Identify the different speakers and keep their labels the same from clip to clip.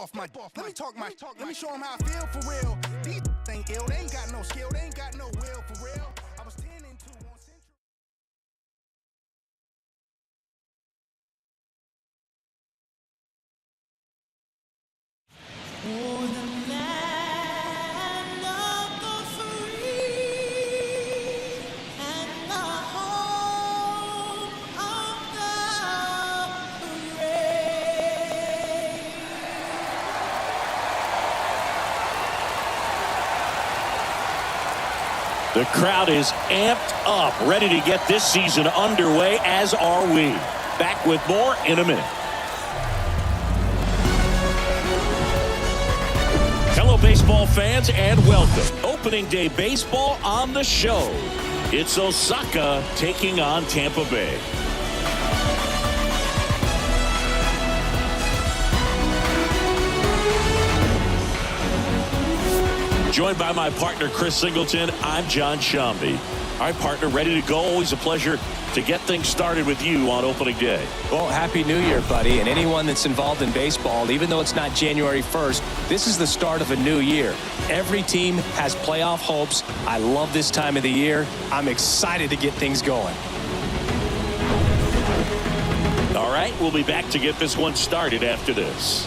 Speaker 1: off my. Let me talk my. Let me show them how I feel for real. These ain't ill. They ain't got no skill. They ain't got no will for real. I was 10 and 2 on Central.
Speaker 2: For the land of the free and the home of the brave.
Speaker 3: The crowd is amped up, ready to get this season underway, as are we. Back with more in a minute. Hello, baseball fans, and welcome. Opening day baseball on the show. It's Osaka taking on Tampa Bay. Joined by my partner, Chris Singleton, I'm John Shambi. All right, partner, ready to go. Always a pleasure to get things started with you on opening day.
Speaker 4: Well, Happy New Year, buddy. And anyone that's involved in baseball, even though it's not January 1st, this is the start of a new year. Every team has playoff hopes. I love this time of the year. I'm excited to get things going.
Speaker 3: All right, we'll be back to get this one started after this.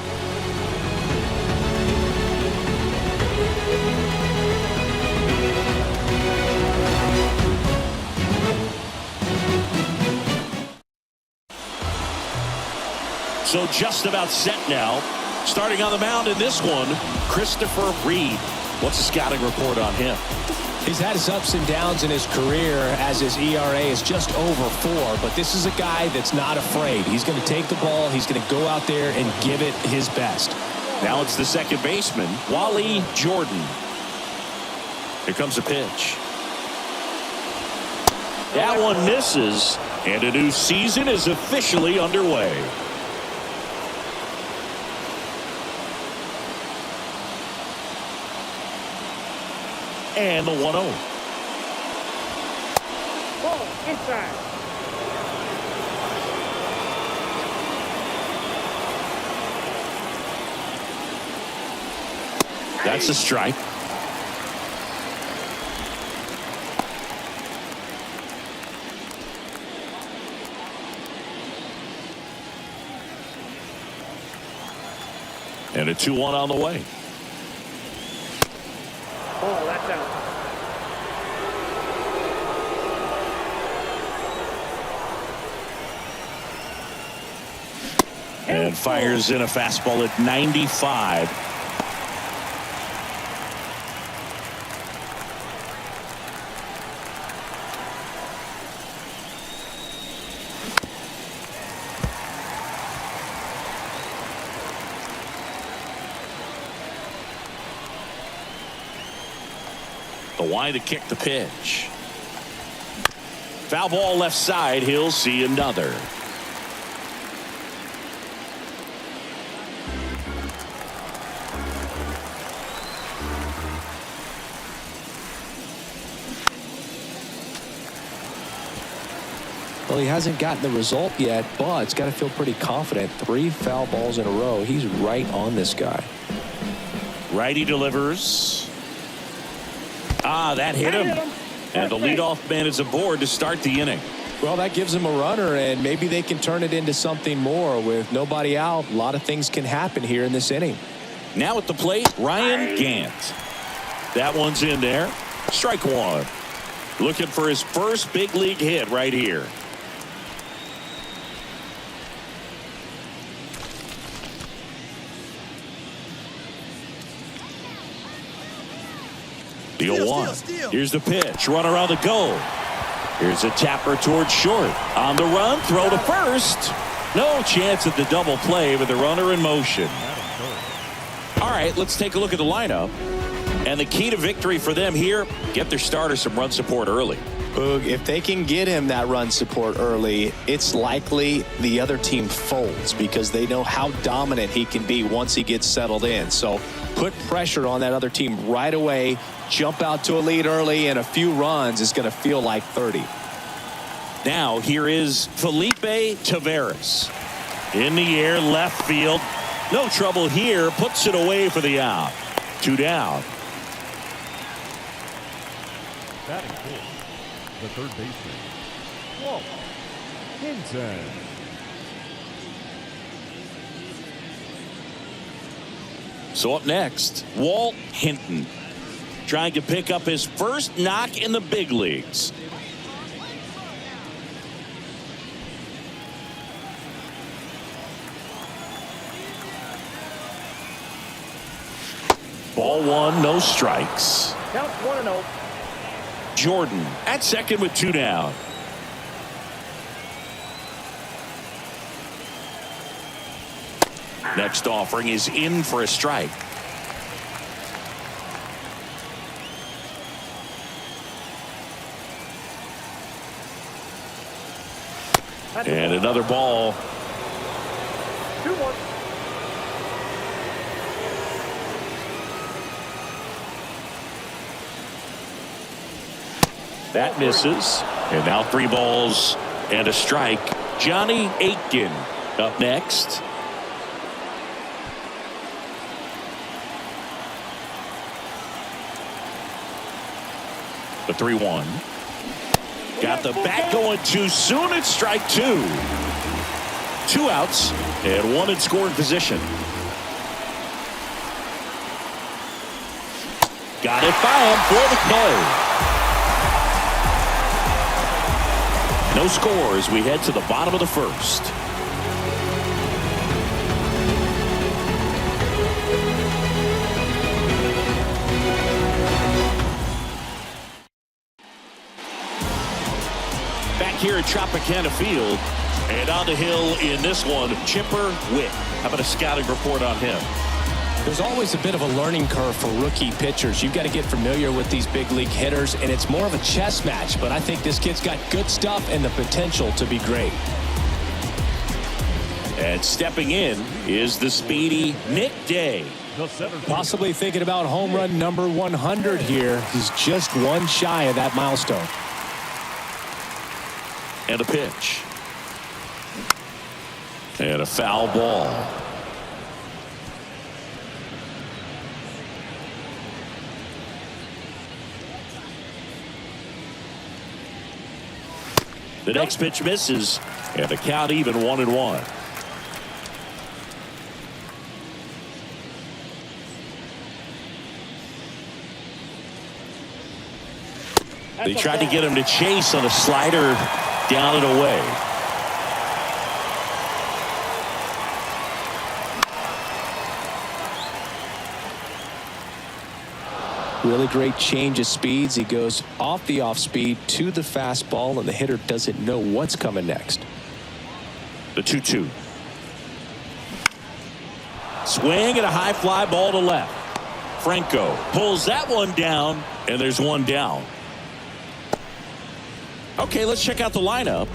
Speaker 3: So just about set now. Starting on the mound in this one, Christopher Reed. What's the scouting report on him?
Speaker 4: He's had his ups and downs in his career as his ERA is just over 4. But this is a guy that's not afraid. He's going to take the ball. He's going to go out there and give it his best.
Speaker 3: Now it's the second baseman, Wally Jordan. Here comes the pitch. That one misses, and a new season is officially underway. And the 1-0.
Speaker 5: Ball inside.
Speaker 3: That's a strike. And a 2-1 on the way.
Speaker 5: Ball, that's out.
Speaker 3: And fires in a fastball at 95. The wide to kick the pitch. Foul ball left side. He'll see another.
Speaker 4: Well, he hasn't gotten the result yet, but it's got to feel pretty confident. 3 foul balls in a row. He's right on this guy.
Speaker 3: Righty delivers. That hit him. And the leadoff man is aboard to start the inning.
Speaker 4: Well, that gives him a runner, and maybe they can turn it into something more. With nobody out, a lot of things can happen here in this inning.
Speaker 3: Now at the plate, Ryan Gant. That one's in there. Strike one. Looking for his first big league hit right here. The 0-1. Here's the pitch. Runner on the go. Here's a tapper towards short. On the run, throw to first. No chance at the double play with the runner in motion. All right, let's take a look at the lineup. And the key to victory for them here, get their starter some run support early.
Speaker 4: Boog, if they can get him that run support early, it's likely the other team folds because they know how dominant he can be once he gets settled in. So put pressure on that other team right away. Jump out to a lead early, and a few runs is going to feel like 30.
Speaker 3: Now here is Felipe Taveras. In the air, left field. No trouble here. Puts it away for the out. 2 down.
Speaker 6: Batting fourth, the third baseman, Walt Hinton.
Speaker 3: So up next, Walt Hinton, trying to pick up his first knock in the big leagues. Ball one, no strikes.
Speaker 5: Count 1-0.
Speaker 3: Jordan at second with 2 down. Next offering is in for a strike. And another ball.
Speaker 5: 2-1.
Speaker 3: That misses. And now 3 balls and a strike. Johnny Aitken up next. The 3-1. Got the bat going too soon. It's strike 2. 2 outs and 1 in scoring position. Got it by him for the play. No score as we head to the bottom of the first. Back here at Tropicana Field, and on the hill in this one, Chipper Witt. How about a scouting report on him?
Speaker 4: There's always a bit of a learning curve for rookie pitchers. You've got to get familiar with these big league hitters, and it's more of a chess match. But I think this kid's got good stuff and the potential to be great.
Speaker 3: And stepping in is the speedy Nick Day.
Speaker 4: Possibly thinking about home run number 100 here. He's just 1 shy of that milestone.
Speaker 3: And a pitch. And a foul ball. The next pitch misses, and the count even 1-1. They tried to get him to chase on a slider down and away.
Speaker 4: Really great change of speeds. He goes off the off speed to the fastball, and the hitter doesn't know what's coming next.
Speaker 3: The 2-2. Swing and a high fly ball to left. Franco pulls that one down, and there's 1 down. Okay, let's check out the lineup.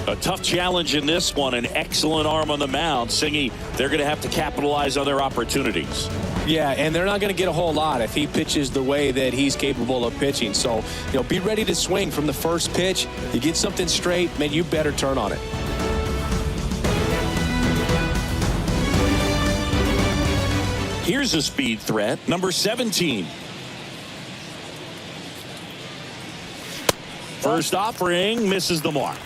Speaker 3: A tough challenge in this one. An excellent arm on the mound. Singy, they're going to have to capitalize on their opportunities.
Speaker 4: Yeah, and they're not going to get a whole lot if he pitches the way that he's capable of pitching. So, be ready to swing from the first pitch. You get something straight, man, you better turn on it.
Speaker 3: Here's a speed threat, number 17. First offering misses the mark.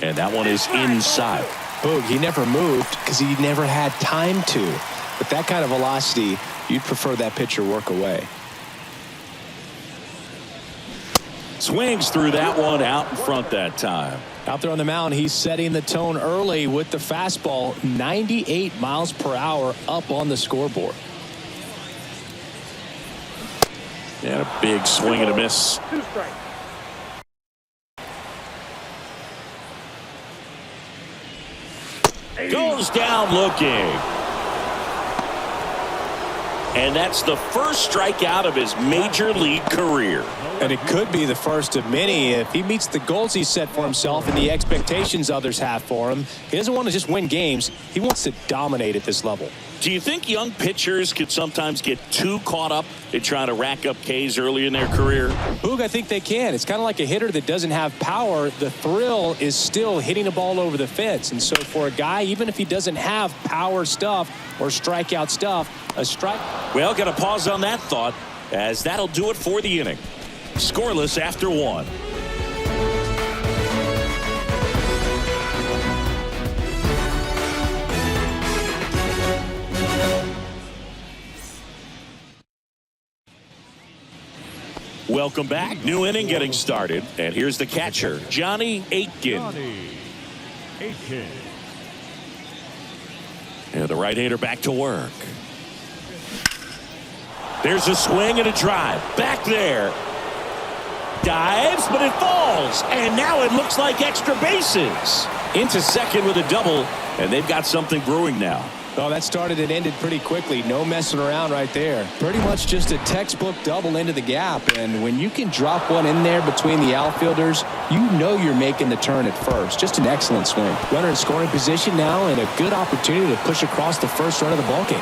Speaker 3: And that one is inside.
Speaker 4: Boog, he never moved because he never had time to. With that kind of velocity, you'd prefer that pitcher work away.
Speaker 3: Swings through that one out in front that time.
Speaker 4: Out there on the mound, he's setting the tone early with the fastball. 98 miles per hour up on the scoreboard.
Speaker 3: And a big swing and a miss.
Speaker 5: 2 strikes.
Speaker 3: Goes down looking. And that's the first strikeout of his major league career.
Speaker 4: And it could be the first of many if he meets the goals he set for himself and the expectations others have for him. He doesn't want to just win games. He wants to dominate at this level.
Speaker 3: Do you think young pitchers could sometimes get too caught up in trying to rack up Ks early in their career?
Speaker 4: Boog, I think they can. It's kind of like a hitter that doesn't have power. The thrill is still hitting a ball over the fence. And so for a guy, even if he doesn't have power stuff or strikeout stuff, a strike.
Speaker 3: Well, got to pause on that thought, as that'll do it for the inning. Scoreless after one. Welcome back. New inning getting started. And here's the catcher, Johnny Aitken.
Speaker 6: Johnny Aitken.
Speaker 3: And the right-hander back to work. There's a swing and a drive. Back there. Dives, but it falls. And now it looks like extra bases. Into second with a double. And they've got something brewing now.
Speaker 4: Oh, that started and ended pretty quickly. No messing around right there. Pretty much just a textbook double into the gap. And when you can drop one in there between the outfielders, you know you're making the turn at first. Just an excellent swing. Runner in scoring position now and a good opportunity to push across the first run of the ballgame.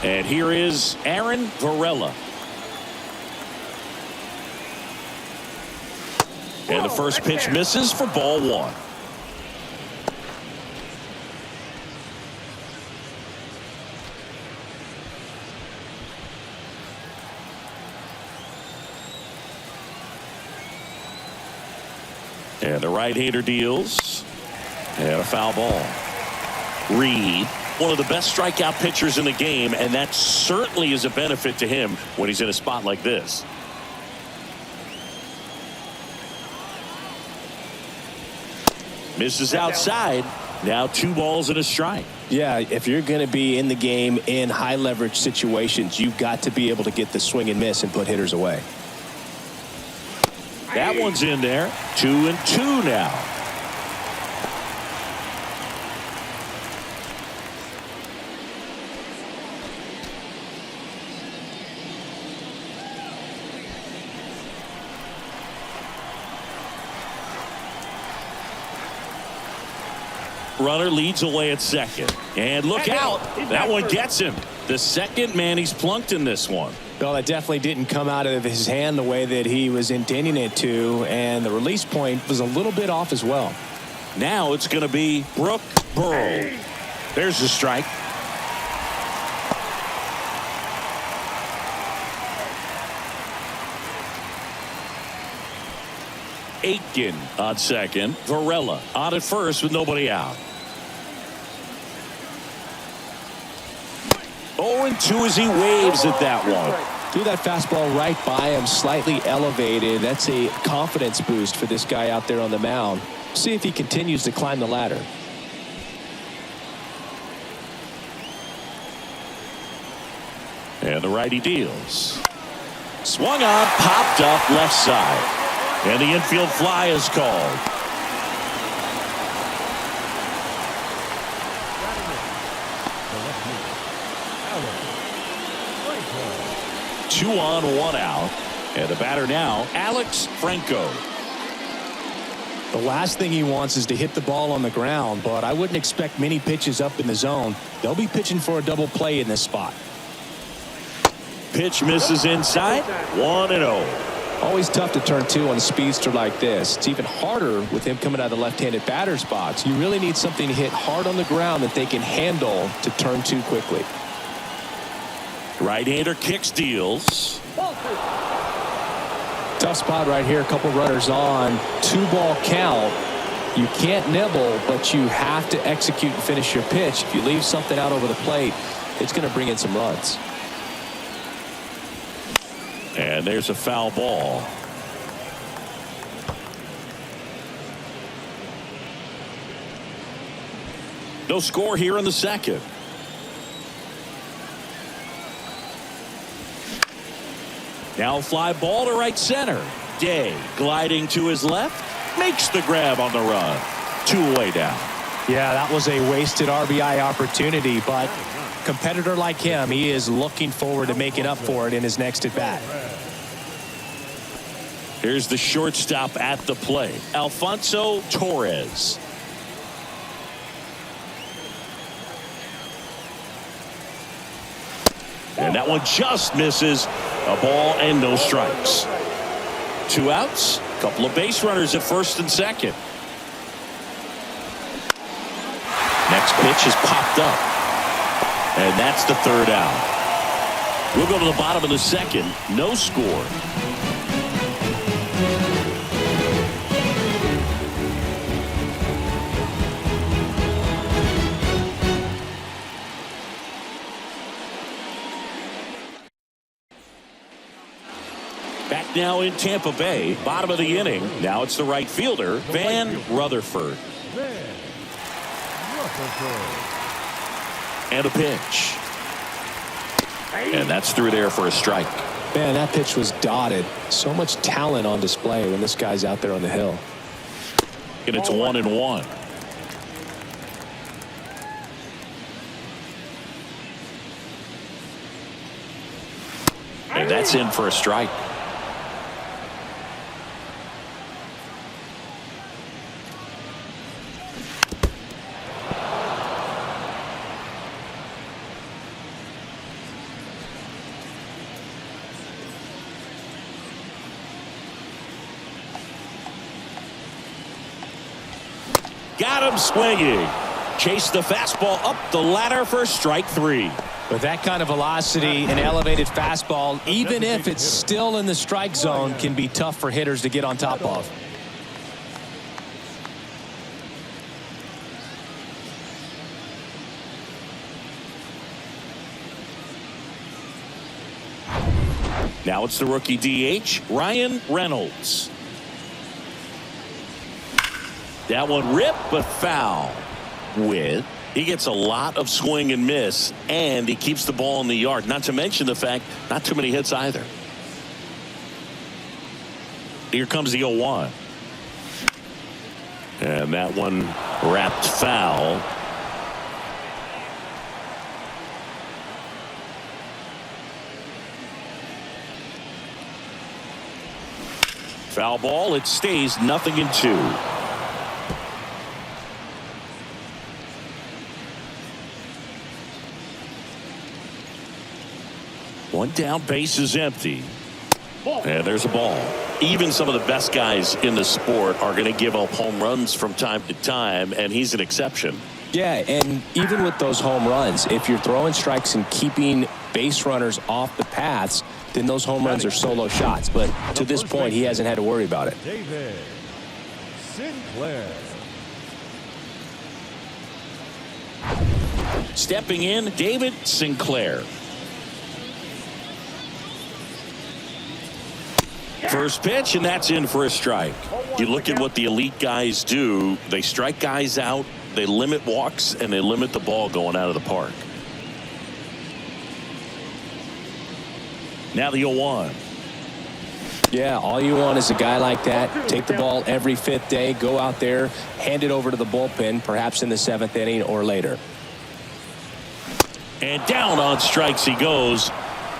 Speaker 3: And here is Aaron Varela. And the first pitch misses for ball one. And the right-hander deals. And a foul ball. Reed, one of the best strikeout pitchers in the game, and that certainly is a benefit to him when he's in a spot like this. Misses outside. Now 2 balls and a strike.
Speaker 4: Yeah, if you're going to be in the game in high leverage situations, you've got to be able to get the swing and miss and put hitters away.
Speaker 3: That one's in there. 2-2 now. Runner leads away at second. And look out. That one gets him. The second man he's plunked in this one.
Speaker 4: Well, that definitely didn't come out of his hand the way that he was intending it to. And the release point was a little bit off as well.
Speaker 3: Now it's going to be Brooke Burrow. There's the strike. Aitken on second. Varela on at first with nobody out. 0-2 as he waves at that one.
Speaker 4: Threw that fastball right by him, slightly elevated. That's a confidence boost for this guy out there on the mound. See if he continues to climb the ladder.
Speaker 3: And the righty deals. Swung on, popped up left side. And the infield fly is called. Two on, one out. And the batter now, Alex Franco.
Speaker 4: The last thing he wants is to hit the ball on the ground, but I wouldn't expect many pitches up in the zone. They'll be pitching for a double play in this spot.
Speaker 3: Pitch misses inside. 1-0.
Speaker 4: Always tough to turn 2 on a speedster like this. It's even harder with him coming out of the left-handed batter's box. You really need something to hit hard on the ground that they can handle to turn 2 quickly.
Speaker 3: Right-hander kicks, deals.
Speaker 4: Tough spot right here. A couple runners on. 2-ball count. You can't nibble, but you have to execute and finish your pitch. If you leave something out over the plate, it's going to bring in some runs.
Speaker 3: And there's a foul ball. No score here in the second. Now a fly ball to right center. Day gliding to his left. Makes the grab on the run. 2 away down.
Speaker 4: Yeah, that was a wasted RBI opportunity, but competitor like him, he is looking forward to making up for it in his next at-bat.
Speaker 3: Here's the shortstop at the plate, Alfonso Torres. And that one just misses. A ball and no strikes. 2 outs, couple of base runners at first and second. Next pitch is popped up. And that's the 3rd out. We'll go to the bottom of the 2nd. No score. Back now in Tampa Bay, bottom of the inning. Now it's the right fielder, Van Rutherford. And a pitch. And that's through there for a strike.
Speaker 4: Man, that pitch was dotted. So much talent on display when this guy's out there on the hill.
Speaker 3: And it's 1-1. And that's in for a strike. Got him swinging. Chase the fastball up the ladder for strike 3.
Speaker 4: With that kind of velocity, an elevated fastball, even if it's still in the strike zone, can be tough for hitters to get on top of.
Speaker 3: Now it's the rookie DH, Ryan Reynolds. That one ripped but foul. He gets a lot of swing and miss, and he keeps the ball in the yard. Not to mention the fact, not too many hits either. Here comes the 0-1. And that one wrapped foul. Foul ball. It stays 0-2. One down, base is empty. And there's a ball. Even some of the best guys in the sport are going to give up home runs from time to time, and he's an exception.
Speaker 4: Yeah, and even with those home runs, if you're throwing strikes and keeping base runners off the paths, then those home runs are solo shots. But to this point, he hasn't had to worry about it.
Speaker 6: David Sinclair.
Speaker 3: Stepping in, David Sinclair. First pitch, and that's in for a strike. You look at what the elite guys do. They strike guys out, they limit walks, and they limit the ball going out of the park. Now the 0-1.
Speaker 4: Yeah, all you want is a guy like that. Take the ball every 5th day, go out there, hand it over to the bullpen, perhaps in the 7th inning or later.
Speaker 3: And down on strikes he goes.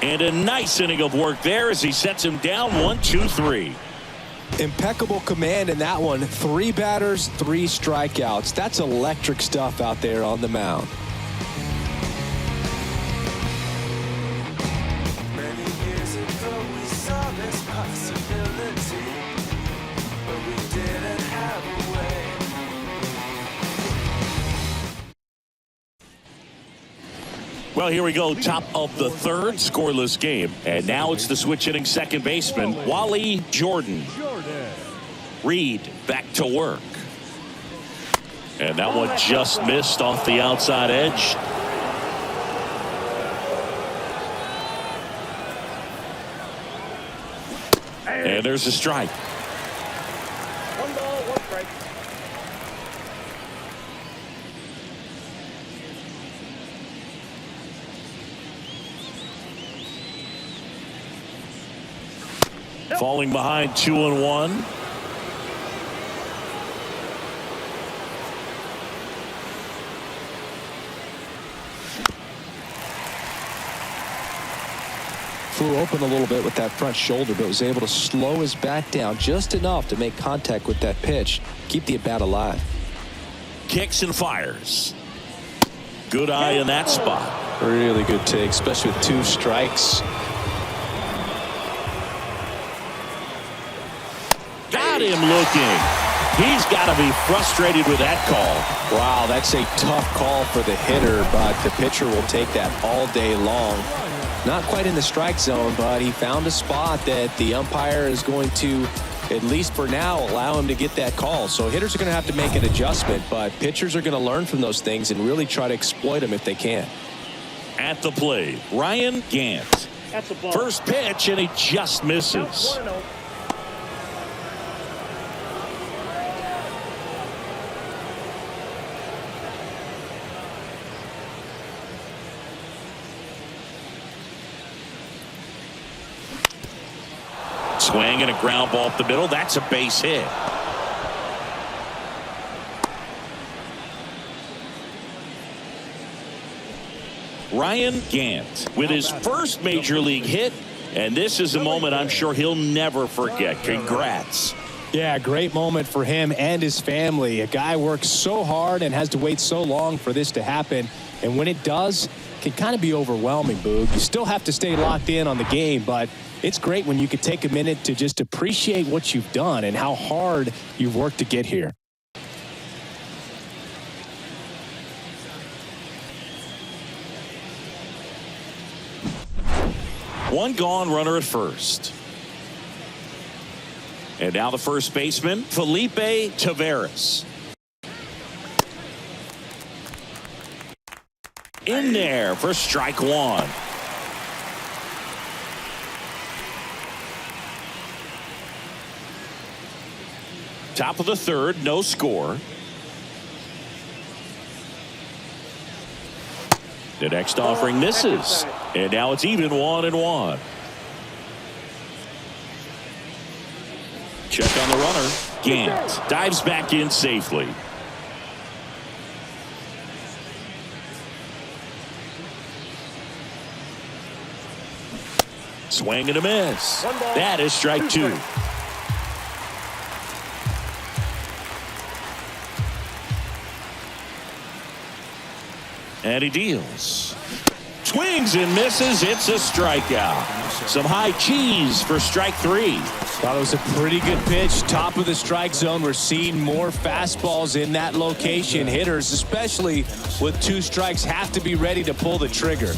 Speaker 3: And a nice inning of work there as he sets him down 1-2-3.
Speaker 4: Impeccable command in that one. 3 batters, 3 strikeouts. That's electric stuff out there on the mound.
Speaker 2: Many years ago we saw this possibility, but we didn't have a way.
Speaker 3: Well, here we go. Top of the 3rd, scoreless game. And now it's the switch hitting second baseman, Wally Jordan. Reed back to work. And that one just missed off the outside edge. And there's a strike.
Speaker 5: 1 ball, 1 strike.
Speaker 3: Falling behind 2-1.
Speaker 4: flew open a little bit with that front shoulder, but was able to slow his bat down just enough to make contact with that pitch, keep the at-bat alive.
Speaker 3: Kicks and fires. Good eye in that spot.
Speaker 4: Really good take, especially with 2 strikes.
Speaker 3: Got him looking. He's got to be frustrated with that call.
Speaker 4: Wow, that's a tough call for the hitter, but the pitcher will take that all day long. Not quite in the strike zone, but he found a spot that the umpire is going to, at least for now, allow him to get that call. So hitters are going to have to make an adjustment, but pitchers are going to learn from those things and really try to exploit them if they can.
Speaker 3: At the plate, Ryan Gant.
Speaker 5: That's a ball.
Speaker 3: First pitch, and he just misses.
Speaker 5: 1-0.
Speaker 3: Swing and a ground ball up the middle. That's a base hit. Ryan Gant with his first major league hit, and this is a moment I'm sure he'll never forget. Congrats.
Speaker 4: Yeah, great moment for him and his family. A guy works so hard and has to wait so long for this to happen, and when it does, it can kind of be overwhelming, Boog. You still have to stay locked in on the game, but it's great when you could take a minute to just appreciate what you've done and how hard you've worked to get here.
Speaker 3: One gone, runner at first. And now the first baseman, Felipe Taveras. In there for strike 1. Top of the third, no score. The next offering misses. And now it's even 1-1. Check on the runner. Gant dives back in safely. Swing and a miss. That is strike 2. And he deals. Swings and misses. It's a strikeout. Some high cheese for strike 3.
Speaker 4: Thought it was a pretty good pitch. Top of the strike zone. We're seeing more fastballs in that location. Hitters, especially with 2 strikes, have to be ready to pull the trigger.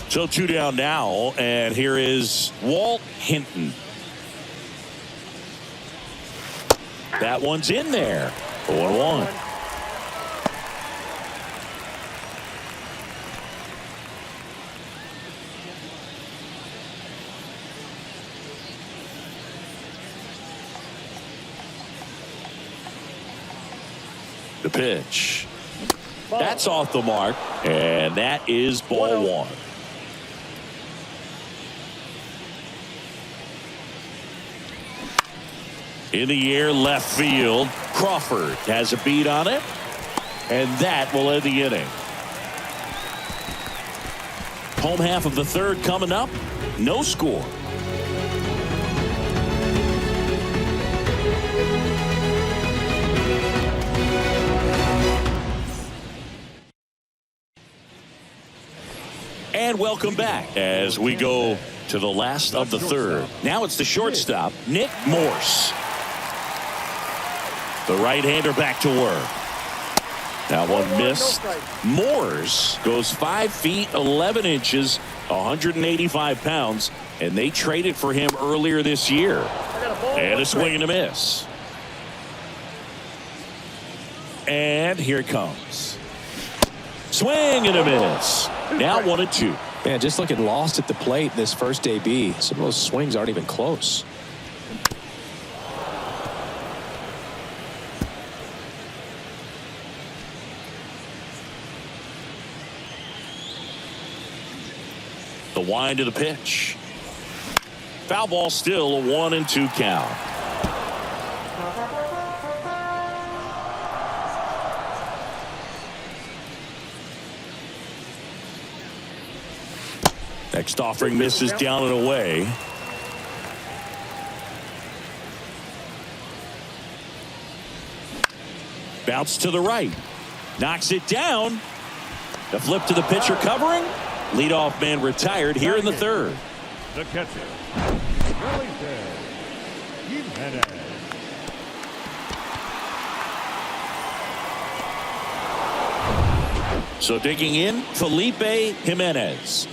Speaker 3: So 2 down now, and here is Walt Hinton. That one's in there. 0-1. The pitch. That's off the mark, and that is ball 1. In the air, left field. Crawford has a beat on it, and that will end the inning. Home half of the third coming up. No score. And welcome back as we go to the last of the third. Now it's the shortstop, Nick Morse. The right-hander back to work. That one missed. Morse goes 5 feet 11 inches, 185 pounds, and they traded for him earlier this year. And a swing and a miss. And here it comes. Swing and a miss. Now 1-2.
Speaker 4: Man, just looking lost at the plate this first AB. Some of those swings aren't even close.
Speaker 3: The wind of the pitch. Foul ball, still a 1-2 count. Next offering misses down and away. Bounce to the right. Knocks it down. The flip to the pitcher covering. Leadoff man retired here in the third.
Speaker 6: The catcher, Wellington Jimenez.
Speaker 3: So digging in, Felipe Jimenez.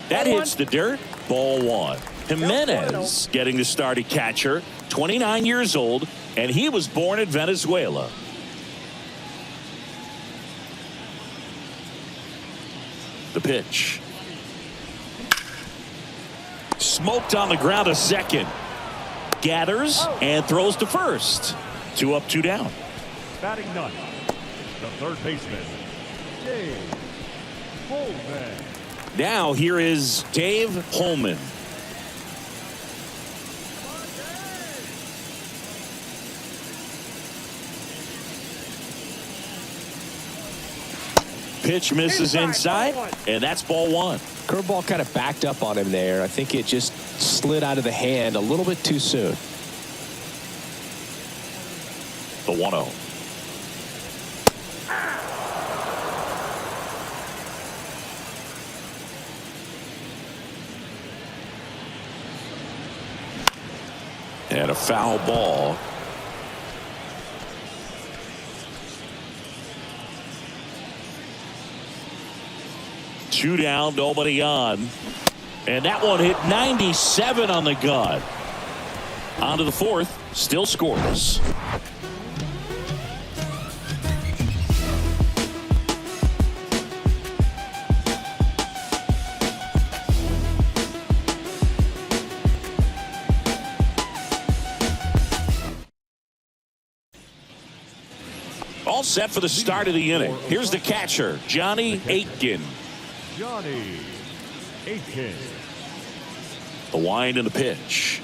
Speaker 3: That hits the dirt. Ball one. Jimenez getting the start at catcher, 29 years old, and he was born in Venezuela. The pitch. Smoked on the ground a second. Gathers and throws to first. 2 up, 2 down.
Speaker 6: Batting ninth, the third baseman, Dave Holman.
Speaker 3: Now here is Dave Holman. Pitch misses inside, and that's ball one.
Speaker 4: Curveball kind of backed up on him there. I think it just slid out of the hand a little bit too soon.
Speaker 3: The 1-0. And a foul ball. Two down, nobody on. And that one hit 97 on the gun. On to the fourth, still scoreless. All set for the start of the inning. Here's the catcher, Johnny Aitken.
Speaker 6: Johnny Aitken.
Speaker 3: The wind and the pitch.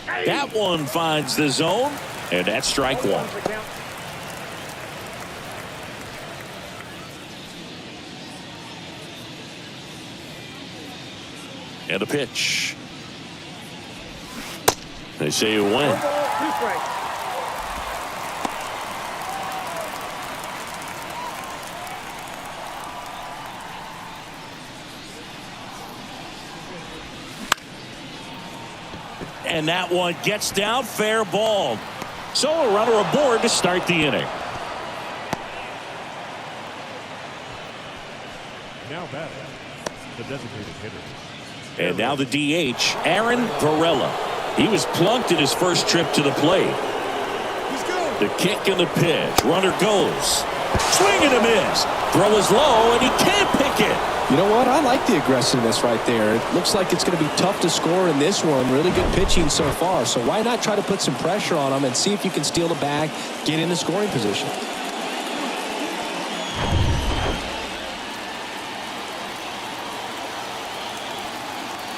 Speaker 3: That one finds the zone, and that's strike one. And the pitch. They say you win. And that one gets down, fair ball. So a runner aboard to start the inning.
Speaker 6: Now batting, the designated hitter.
Speaker 3: And now the DH, Aaron Varela. He was plunked in his first trip to the plate. The kick and the pitch. Runner goes. Swing and a miss. Throw is low, and he can't pick it.
Speaker 4: You know what? I like the aggressiveness right there. It looks like it's going to be tough to score in this one. Really good pitching so far. So why not try to put some pressure on him and see if you can steal the bag, get in the scoring position.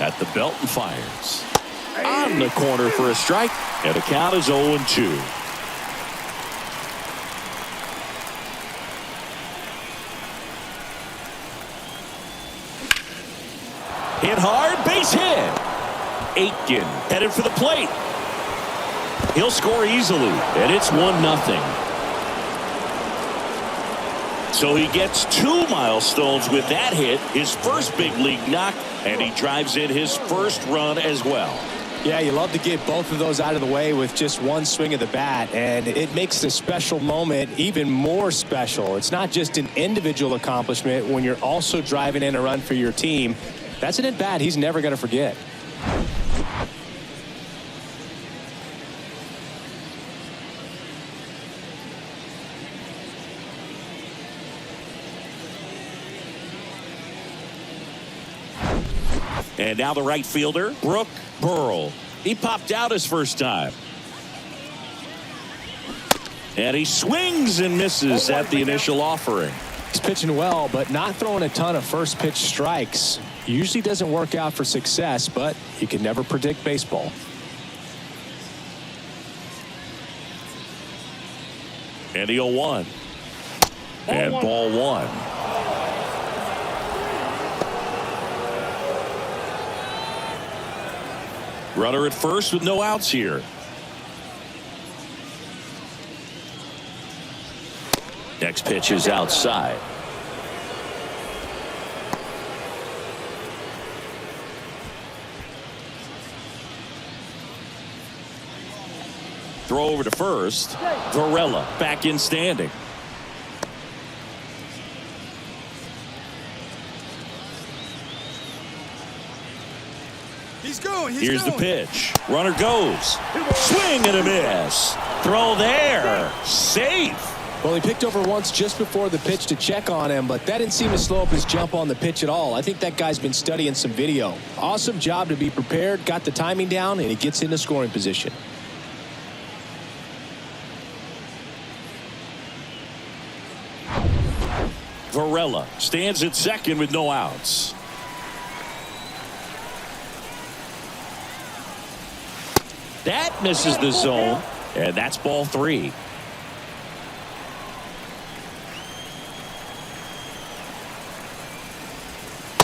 Speaker 3: At the belt and fires. On the corner for a strike, and the count is 0-2. Hit hard, base hit. Aitken headed for the plate. He'll score easily, and it's 1-0. So he gets 2 milestones with that hit, his first big league knock, and he drives in his first run as well.
Speaker 4: Yeah, you love to get both of those out of the way with just one swing of the bat, and it makes the special moment even more special. It's not just an individual accomplishment when you're also driving in a run for your team. That's an at-bat he's never going to forget.
Speaker 3: And now the right fielder, Brooke Burrell. He popped out his first time. And he swings and misses at the initial offering.
Speaker 4: He's pitching well, but not throwing a ton of first pitch strikes. Usually doesn't work out for success, but you can never predict baseball.
Speaker 3: And the 0-1. And ball one. Runner at first with no outs here. Next pitch is outside. Throw over to first. Varela back in standing.
Speaker 1: He's going.
Speaker 3: Here's the pitch. Runner goes. Swing and a miss. Throw there. Safe.
Speaker 4: Well, he picked over once just before the pitch to check on him, but that didn't seem to slow up his jump on the pitch at all. I think that guy's been studying some video. Awesome job to be prepared, got the timing down, and he gets into scoring position.
Speaker 3: Varela stands at second with no outs. That misses the zone, and that's ball 3.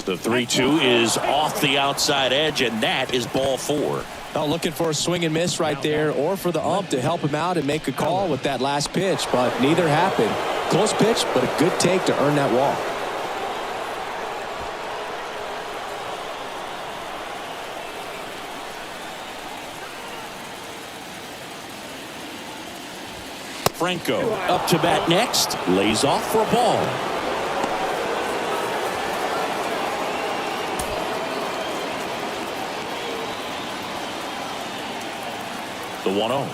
Speaker 3: The 3-2 is off the outside edge, and that is ball 4.
Speaker 4: Oh, looking for a swing and miss right there, or for the ump to help him out and make a call with that last pitch, but neither happened. Close pitch, but a good take to earn that walk.
Speaker 3: Franco up to bat next, lays off for a ball. The 1-0.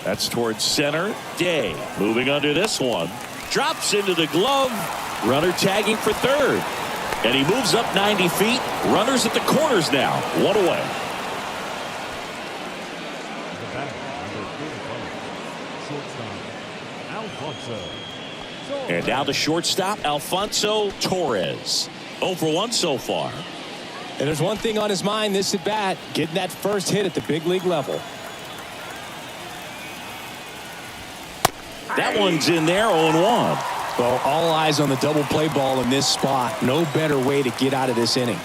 Speaker 3: That's towards center. Day moving under this one. Drops into the glove. Runner tagging for third. And he moves up 90 feet. Runners at the corners now. 1 away.
Speaker 6: The batter, number 45, shortstop, Alfonso.
Speaker 3: And now the shortstop, Alfonso Torres. 0 for 1 so far.
Speaker 4: And there's one thing on his mind this at bat, getting that first hit at the big league level.
Speaker 3: That one's in there, 0-1.
Speaker 4: Well, all eyes on the double play ball in this spot. No better way to get out of this inning.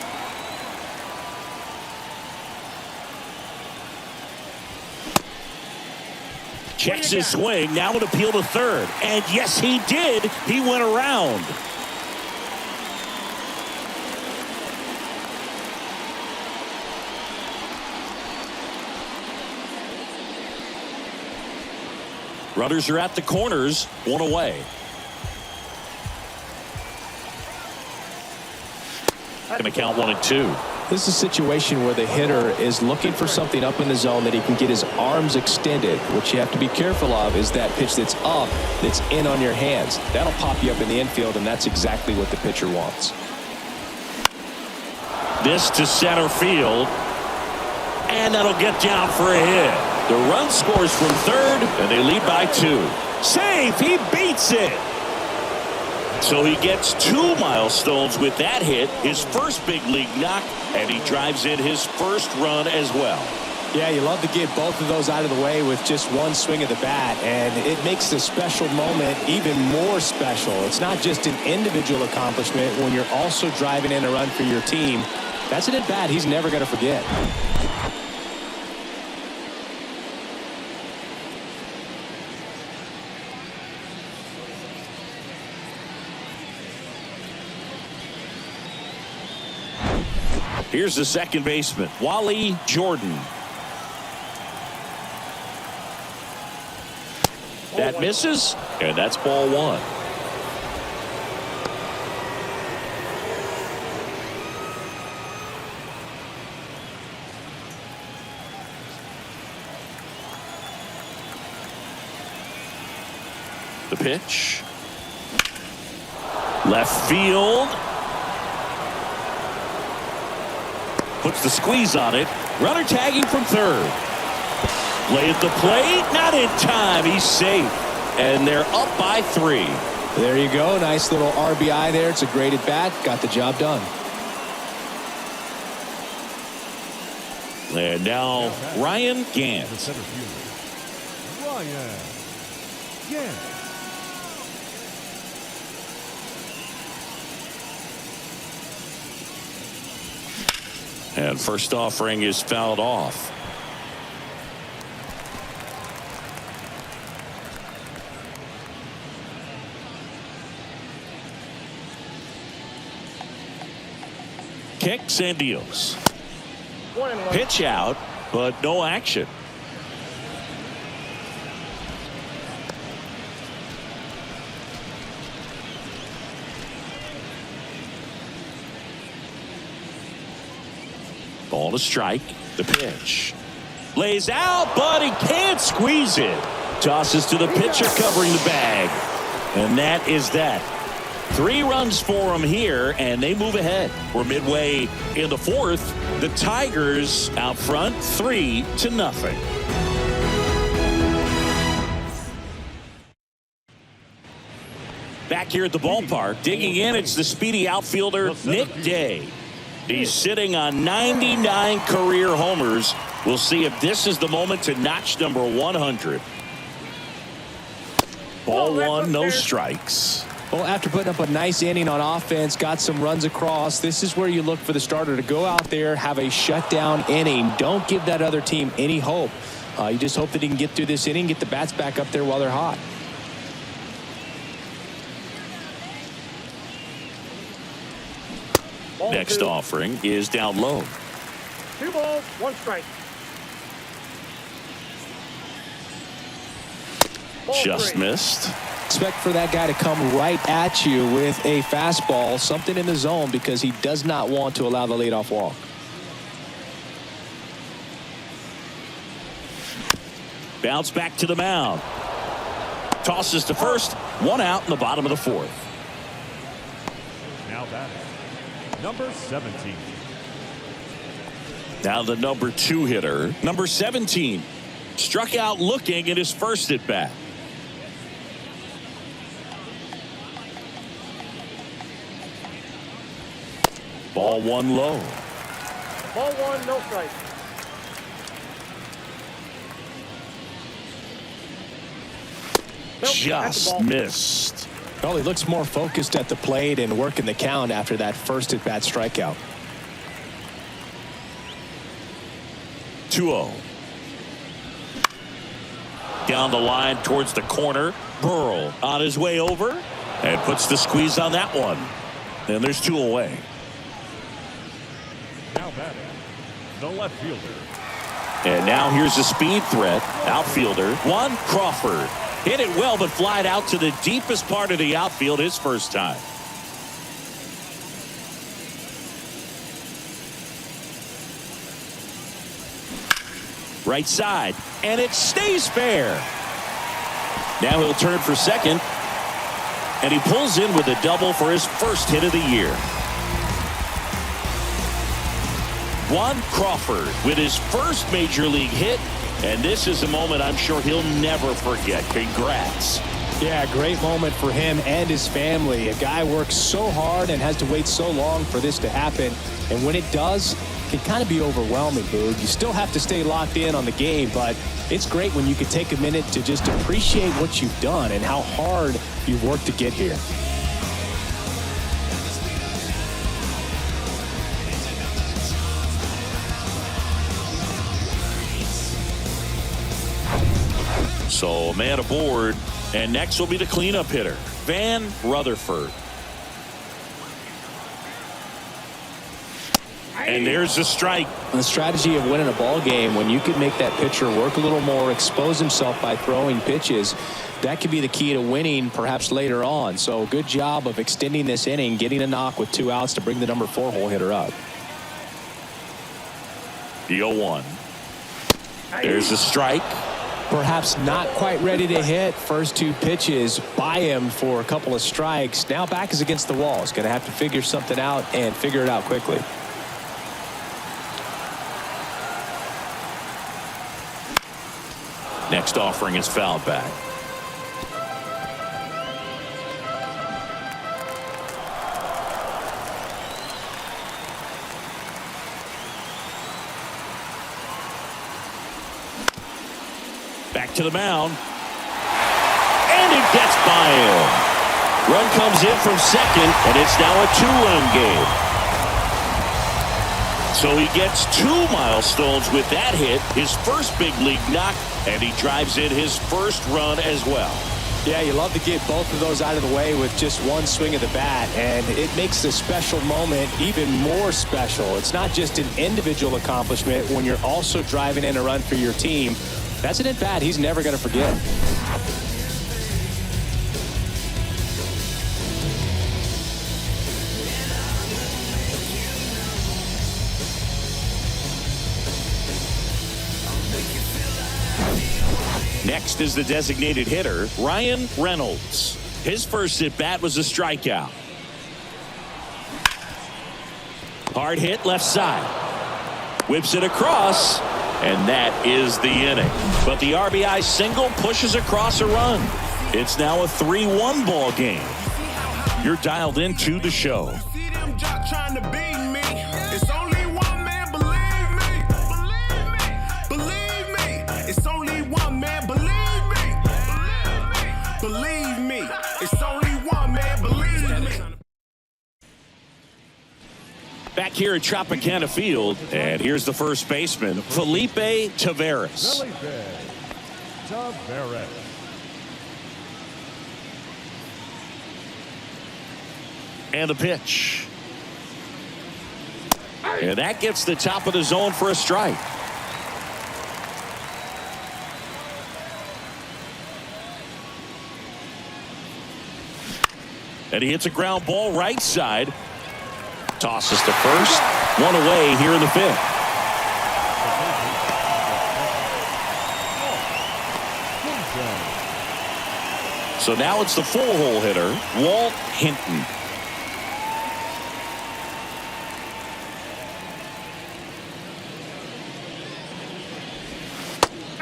Speaker 3: Checks his swing, now an appeal to third. And yes, he did. He went around. Runners are at the corners, 1 away. Going to count 1 and 2.
Speaker 4: This is a situation where the hitter is looking for something up in the zone that he can get his arms extended. What you have to be careful of is that pitch that's up, that's in on your hands. That'll pop you up in the infield, and that's exactly what the pitcher wants.
Speaker 3: This to center field. And that'll get down for a hit. The run scores from third, and they lead by 2. Safe! He beats it! So he gets 2 milestones with that hit, his first big league knock, and he drives in his first run as well.
Speaker 4: Yeah, you love to get both of those out of the way with just one swing of the bat, and it makes the special moment even more special. It's not just an individual accomplishment when you're also driving in a run for your team. That's an at-bat he's never going to forget.
Speaker 3: Here's the second baseman, Wally Jordan. That misses, and that's ball 1. The pitch. Left field. Puts the squeeze on it. Runner tagging from third. Play at the plate. Not in time. He's safe. And they're up by 3.
Speaker 4: There you go. Nice little RBI there. It's a great at bat. Got the job done.
Speaker 3: And now Ryan
Speaker 6: The
Speaker 3: Gant.
Speaker 6: center fielder, Ryan Gant.
Speaker 3: And first offering is fouled off. Kicks and deals.
Speaker 5: 1-1.
Speaker 3: Pitch out, but no action. Ball to strike. The pitch. Lays out, but he can't squeeze it. Tosses to the pitcher covering the bag. And that is that. 3 runs for him here, and they move ahead. We're midway in the 4th. The Tigers out front 3-0. Back here at the ballpark, digging in, it's the speedy outfielder Nick Day. He's sitting on 99 career homers. We'll see if this is the moment to notch number 100. Ball 1, no strikes.
Speaker 4: Well, after putting up a nice inning on offense, got some runs across, this is where you look for the starter to go out there, have a shutdown inning. Don't give that other team any hope. You just hope that he can get through this inning, get the bats back up there while they're hot.
Speaker 5: Ball
Speaker 3: Next
Speaker 5: 2.
Speaker 3: offering is down low.
Speaker 5: 2 balls, 1 strike. Ball
Speaker 3: Just
Speaker 5: 3.
Speaker 3: missed.
Speaker 4: Expect for that guy to come right at you with a fastball, something in the zone, because he does not want to allow the leadoff walk.
Speaker 3: Bounce back to the mound. Tosses to first. 1 out in the bottom of the 4th.
Speaker 6: Now batting. Number 17.
Speaker 3: Now the number 2 hitter, number 17. Struck out looking at his first at bat. Ball 1 low.
Speaker 5: Ball 1, no strike. Nope, that's the
Speaker 3: Just
Speaker 5: ball.
Speaker 3: missed.
Speaker 4: Well, he looks more focused at the plate and working the count after that first at-bat strikeout.
Speaker 3: 2-0. Down the line towards the corner. Burrell on his way over and puts the squeeze on that one. And there's 2 away.
Speaker 6: Now batting. The left fielder.
Speaker 3: And now here's a speed threat. Outfielder, Juan Crawford. Hit it well, but flied out to the deepest part of the outfield his first time. Right side, and it stays fair. Now he'll turn for second, and he pulls in with a double for his first hit of the year. Juan Crawford with his first major league hit, and this is a moment I'm sure he'll never forget. Congrats.
Speaker 4: Yeah, great moment for him and his family. A guy works so hard and has to wait so long for this to happen. And when it does, it can kind of be overwhelming, Boog. You still have to stay locked in on the game, but it's great when you can take a minute to just appreciate what you've done and how hard you've worked to get here.
Speaker 3: So a man aboard, and next will be the cleanup hitter, Van Rutherford. And there's a strike.
Speaker 4: The strategy of winning a ball game, when you can make that pitcher work a little more, expose himself by throwing pitches, that could be the key to winning perhaps later on. So good job of extending this inning, getting a knock with 2 outs to bring the number 4 hole hitter up.
Speaker 3: The 0-1. There's a strike.
Speaker 4: Perhaps not quite ready to hit. First 2 pitches by him for a couple of strikes. Now back is against the wall. He's going to have to figure something out and figure it out quickly.
Speaker 3: Next offering is fouled back. Back to the mound. And it gets by him. Run comes in from second, and it's now a 2-run game. So he gets 2 milestones with that hit, his first big league knock, and he drives in his first run as well.
Speaker 4: Yeah, you love to get both of those out of the way with just one swing of the bat, and it makes the special moment even more special. It's not just an individual accomplishment when you're also driving in a run for your team. That's an at-bat he's never going to forget.
Speaker 3: Next is the designated hitter, Ryan Reynolds. His first at-bat was a strikeout. Hard hit left side. Whips it across, and that is the inning. But the RBI single pushes across a run. It's now a 3-1 ball game. You're dialed into the show.
Speaker 1: See them just trying to beat me. It's only one man, believe me. Believe me. It's only one man, believe me. Believe me. It's only one man, believe me.
Speaker 3: Back here at Tropicana Field, and here's the first baseman, Felipe Taveras.
Speaker 6: Taveras.
Speaker 3: And the pitch. And that gets the top of the zone for a strike. And he hits a ground ball right side. Tosses to first. One away here in the fifth. So now it's the full-hole hitter, Walt Hinton.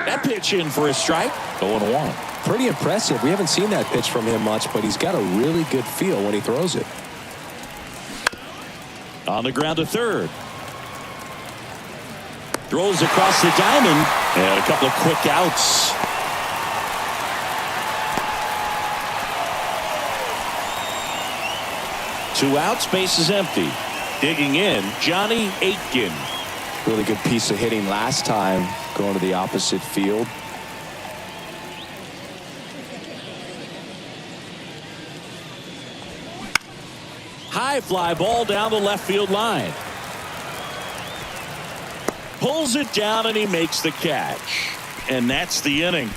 Speaker 3: That pitch in for a strike. 0-1.
Speaker 4: Pretty impressive. We haven't seen that pitch from him much, but he's got a really good feel when he throws it.
Speaker 3: On the ground to third. Throws across the diamond, and a couple of quick outs. Two outs, base is empty. Digging in, Johnny Aitken.
Speaker 4: Really good piece of hitting last time, going to the opposite field.
Speaker 3: High fly ball down the left field line. Pulls it down and he makes the catch. And that's the inning.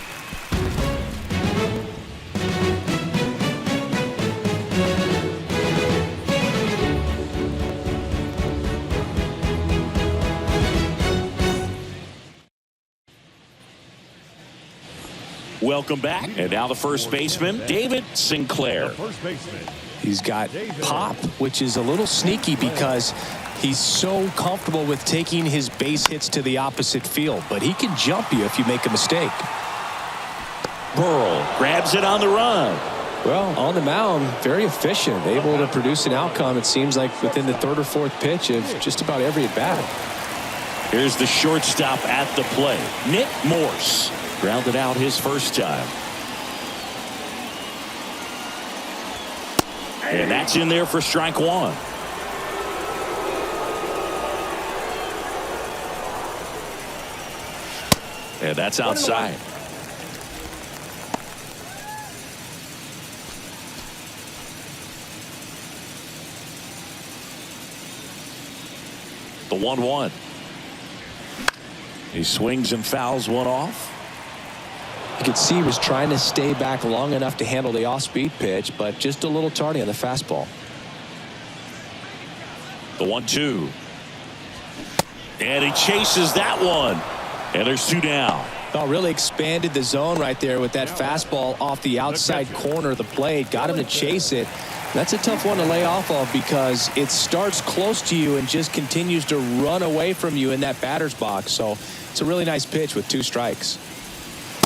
Speaker 3: Welcome back. And now the first baseman, David Sinclair.
Speaker 6: First baseman.
Speaker 4: He's got pop, which is a little sneaky because he's so comfortable with taking his base hits to the opposite field, but he can jump you if you make a mistake.
Speaker 3: Burrell grabs it on the run.
Speaker 4: Well, on the mound, very efficient, able to produce an outcome, it seems like, within the third or fourth pitch of just about every at-bat.
Speaker 3: Here's the shortstop at the plate, Nick Morse. Grounded out his first time. And that's in there for strike one. And that's outside. The 1-1. He swings and fouls one off.
Speaker 4: You could see he was trying to stay back long enough to handle the off-speed pitch, but just a little tardy on the fastball.
Speaker 3: The 1-2. And he chases that one. And there's two down.
Speaker 4: Oh, really expanded the zone right there with that fastball off the outside corner of the plate. Got him to chase it. That's a tough one to lay off of because it starts close to you and just continues to run away from you in that batter's box. So it's a really nice pitch with 2 strikes.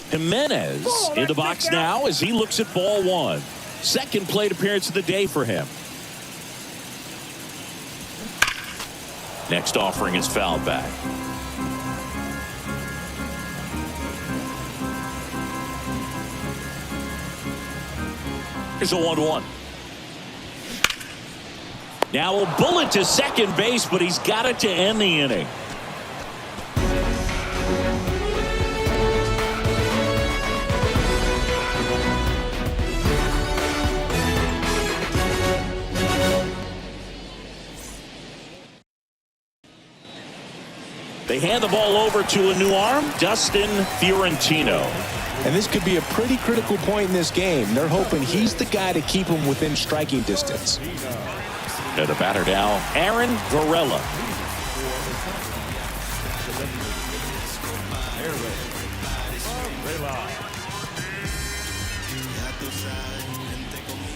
Speaker 3: Jimenez in the box now as he looks at ball one. Second plate appearance of the day for him. Next offering is fouled back. Here's a 1-1. Now a bullet to second base, but he's got it to end the inning. They hand the ball over to a new arm, Dustin Fiorentino.
Speaker 4: And this could be a pretty critical point in this game. They're hoping he's the guy to keep them within striking distance.
Speaker 3: And the batter now, Aaron Varela.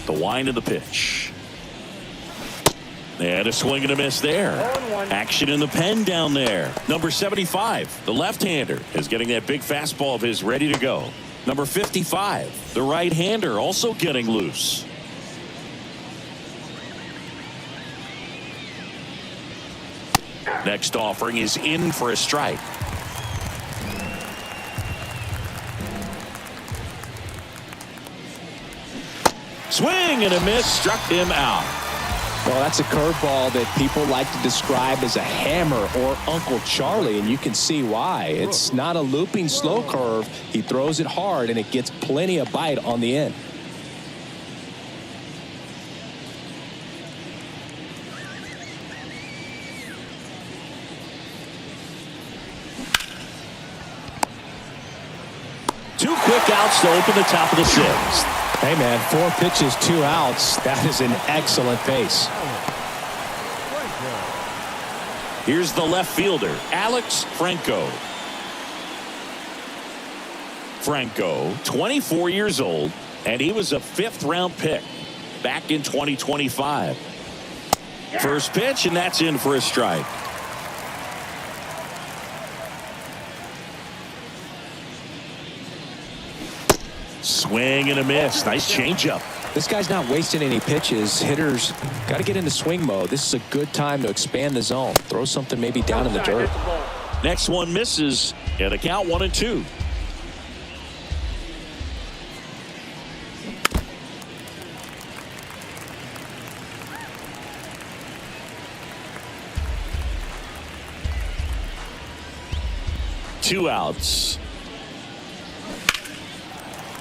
Speaker 3: The wind of the pitch. And a swing and a miss there. Action in the pen down there. Number 75, the left-hander, is getting that big fastball of his ready to go. Number 55, the right-hander, also getting loose. Next offering is in for a strike. Swing and a miss, struck him out.
Speaker 4: Well, that's a curveball that people like to describe as a hammer or Uncle Charlie, and you can see why. It's not a looping slow curve. He throws it hard, and it gets plenty of bite on the end.
Speaker 3: Two quick outs to open the top of the sixth.
Speaker 4: Hey, man, 4 pitches, 2 outs. That is an excellent pace.
Speaker 3: Here's the left fielder, Alex Franco. Franco, 24 years old, and he was a 5th-round pick back in 2025. First pitch, and that's in for a strike. Swing and a miss. Nice changeup.
Speaker 4: This guy's not wasting any pitches. Hitters got to get into swing mode. This is a good time to expand the zone. Throw something maybe down in the dirt.
Speaker 3: Next one misses, and a count 1-2. Two outs.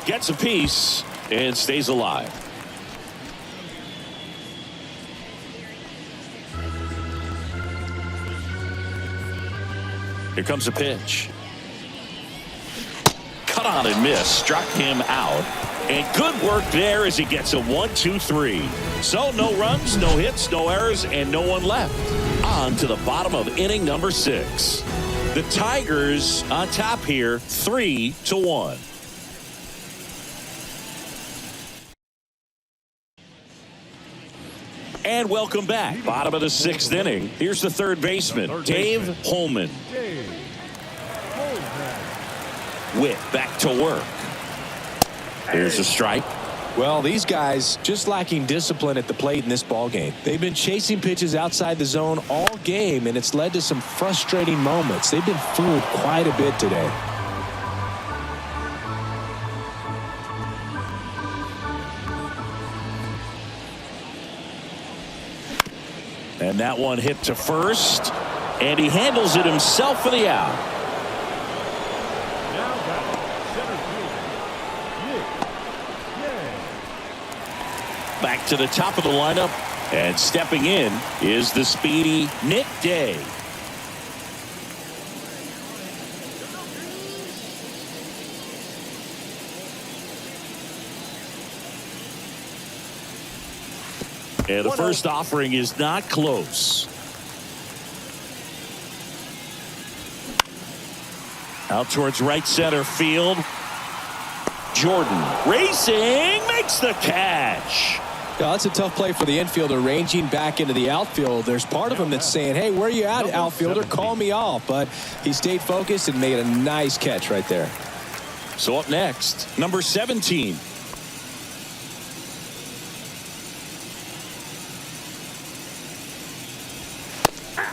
Speaker 3: Gets a piece and stays alive. Here comes a pitch. Cut on and miss. Struck him out. And good work there as he gets a 1-2-3. So no runs, no hits, no errors, and no one left. On to the bottom of inning number 6. The Tigers on top here, 3-1. And welcome back. Bottom of the 6th inning. Here's the third baseman, Dave Holman. Witt back to work. Here's a strike.
Speaker 4: Well, these guys just lacking discipline at the plate in this ball game. They've been chasing pitches outside the zone all game, and it's led to some frustrating moments. They've been fooled quite a bit today.
Speaker 3: And that one hit to first, and he handles it himself for the out. Back to the top of the lineup, and stepping in is the speedy Nick Day. And the first offering is not close. Out towards right center field. Jordan racing, makes the catch.
Speaker 4: Yeah, that's a tough play for the infielder, ranging back into the outfield. There's part of him that's saying, hey, where you at, outfielder? Call me off. But he stayed focused and made a nice catch right there.
Speaker 3: So up next, number 17.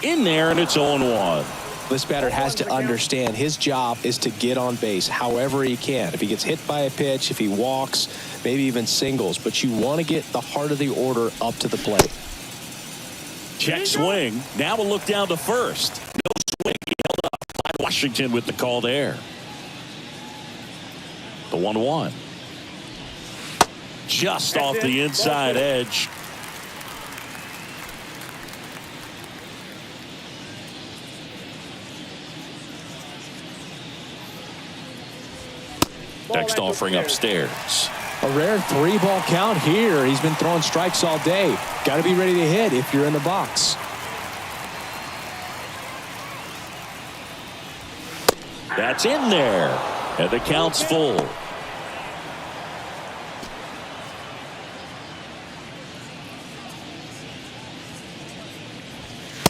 Speaker 3: In there, and it's 0-1.
Speaker 4: This batter has to understand his job is to get on base however he can. If he gets hit by a pitch, if he walks, maybe even singles. But you want to get the heart of the order up to the plate.
Speaker 3: Check swing. Now we'll look down to first. No swing. He held up. Washington with the call there. The 1-1. Just off the inside edge. Next offering upstairs.
Speaker 4: A rare 3-ball count here. He's been throwing strikes all day. Got to be ready to hit if you're in the box.
Speaker 3: That's in there. And the count's full.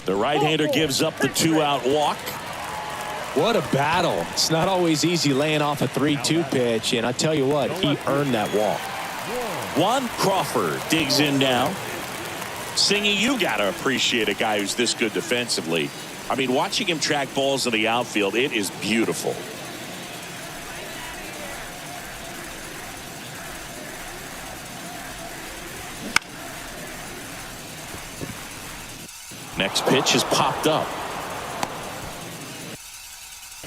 Speaker 3: The right-hander gives up the 2-out walk.
Speaker 4: What a battle. It's not always easy laying off a 3-2 pitch, and I tell you what, he earned that walk.
Speaker 3: Juan Crawford digs in now. Singy, you got to appreciate a guy who's this good defensively. I mean, watching him track balls in the outfield, it is beautiful. Next pitch is popped up.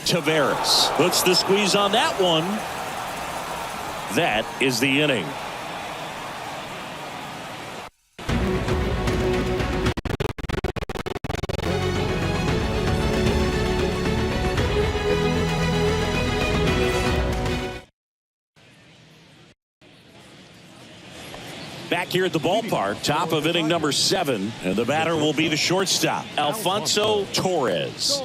Speaker 3: Taveras puts the squeeze on that one. That is the inning. Back here at the ballpark, top of inning number 7, and the batter will be the shortstop, Alfonso Torres.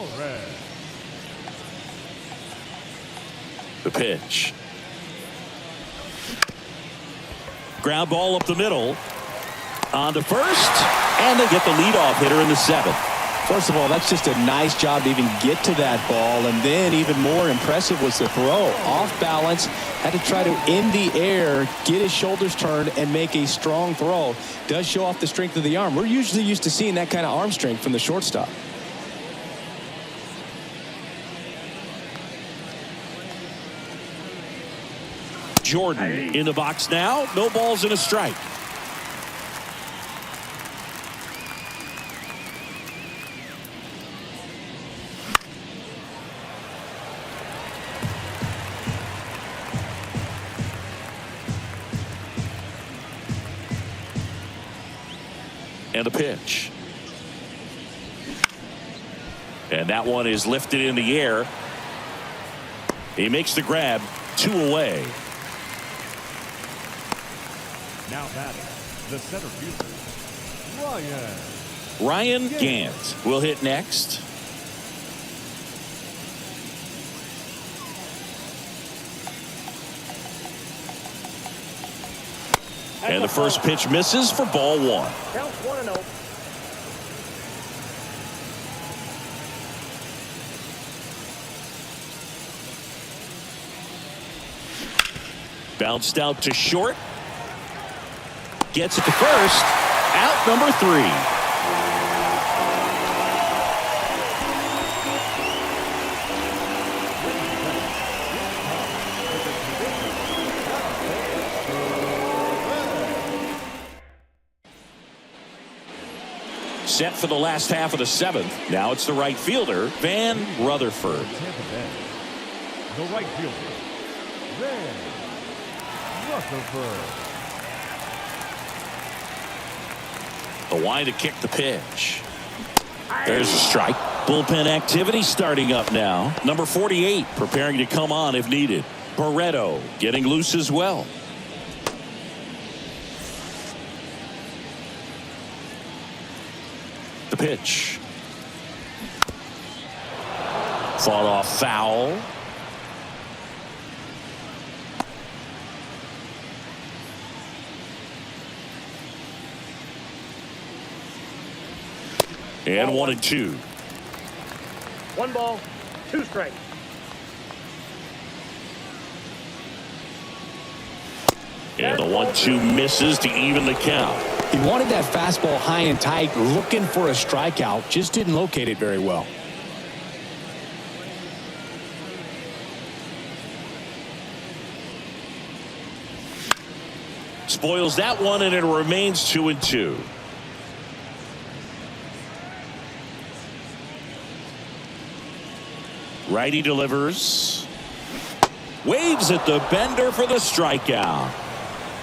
Speaker 3: The pitch. Ground ball up the middle. On to first, and they get the leadoff hitter in the 7th.
Speaker 4: First of all, that's just a nice job to even get to that ball, and then even more impressive was the throw. Off balance, had to try to in the air, get his shoulders turned, and make a strong throw. Does show off the strength of the arm. We're usually used to seeing that kind of arm strength from the shortstop.
Speaker 3: Jordan in the box now. No balls and a strike. And a pitch. And that one is lifted in the air. He makes the grab. 2 away.
Speaker 6: Now batting, the center fielder,
Speaker 3: Ryan Gant will hit next. And the first pitch misses for ball 1.
Speaker 5: Counts 1-0.
Speaker 3: Bounced out to short. Gets it to first. Out number 3. Set for the last half of the 7th. Now it's the right fielder, Van Rutherford.
Speaker 6: the right fielder, Van Rutherford.
Speaker 3: The wind to kick the pitch. There's a strike. Bullpen activity starting up now. Number 48 preparing to come on if needed. Barreto getting loose as well. The pitch. Fought off foul. And 1-2.
Speaker 5: 1 ball, 2 strikes.
Speaker 3: And the 1-2 misses to even the count.
Speaker 4: He wanted that fastball high and tight, looking for a strikeout, just didn't locate it very well.
Speaker 3: Spoils that one, and it remains 2-2. Righty delivers. Waves at the bender for the strikeout.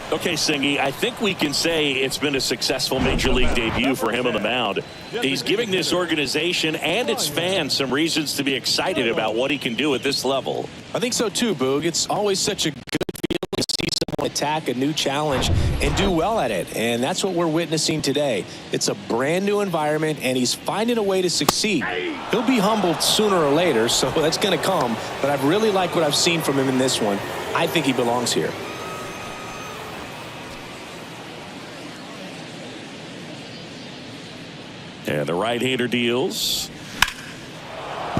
Speaker 3: Okay, Singy, I think we can say it's been a successful Major League debut for him on the mound. He's giving this organization and its fans some reasons to be excited about what he can do at this level.
Speaker 4: I think so too, Boog. It's always such a good feeling to see someone attack a new challenge and do well at it. And that's what we're witnessing today. It's a brand new environment, and he's finding a way to succeed. He'll be humbled sooner or later, so that's going to come. But I've really liked what I've seen from him in this one. I think he belongs here.
Speaker 3: And the right-hander deals.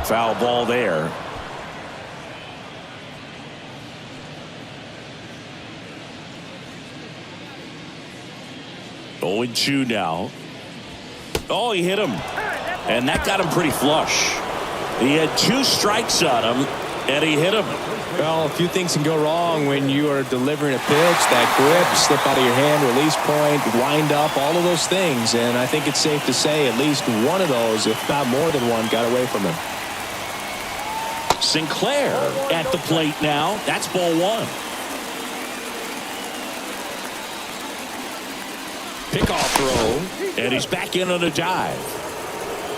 Speaker 3: Foul ball there. Oh, 0-2 now. Oh, he hit him. And that got him pretty flush. He had 2 strikes on him, and he hit him.
Speaker 4: Well, a few things can go wrong when you are delivering a pitch. That grip, slip out of your hand, release point, wind up, all of those things. And I think it's safe to say at least one of those, if not more than one, got away from him.
Speaker 3: Sinclair at the plate now. That's ball 1. Pickoff throw, and he's back in on a dive.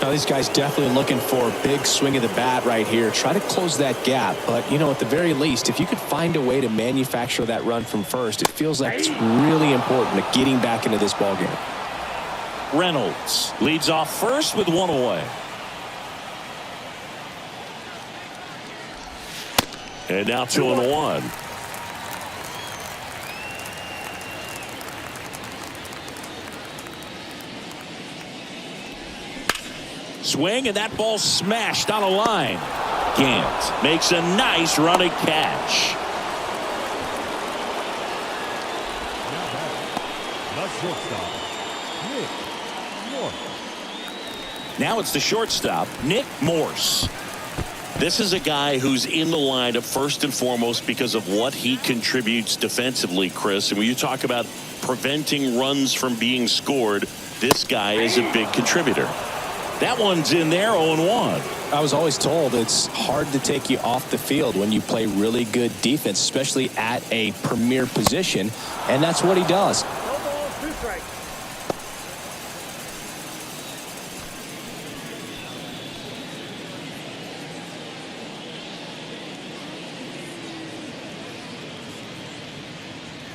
Speaker 4: Now, these guys definitely looking for a big swing of the bat right here. Try to close that gap. But, you know, at the very least, if you could find a way to manufacture that run from first, it feels like it's really important to getting back into this ballgame.
Speaker 3: Reynolds leads off first with 1 away. And now 2-1. Swing, and that ball smashed on a line. Gant makes a nice running catch.
Speaker 6: The shortstop, Nick Morse.
Speaker 3: Now it's the shortstop, Nick Morse. This is a guy who's in the lineup first and foremost because of what he contributes defensively, Chris. And when you talk about preventing runs from being scored, this guy is a big contributor. That one's in there, 0-1.
Speaker 4: I was always told it's hard to take you off the field when you play really good defense, especially at a premier position, and that's what he does.
Speaker 5: No balls, 2 strikes.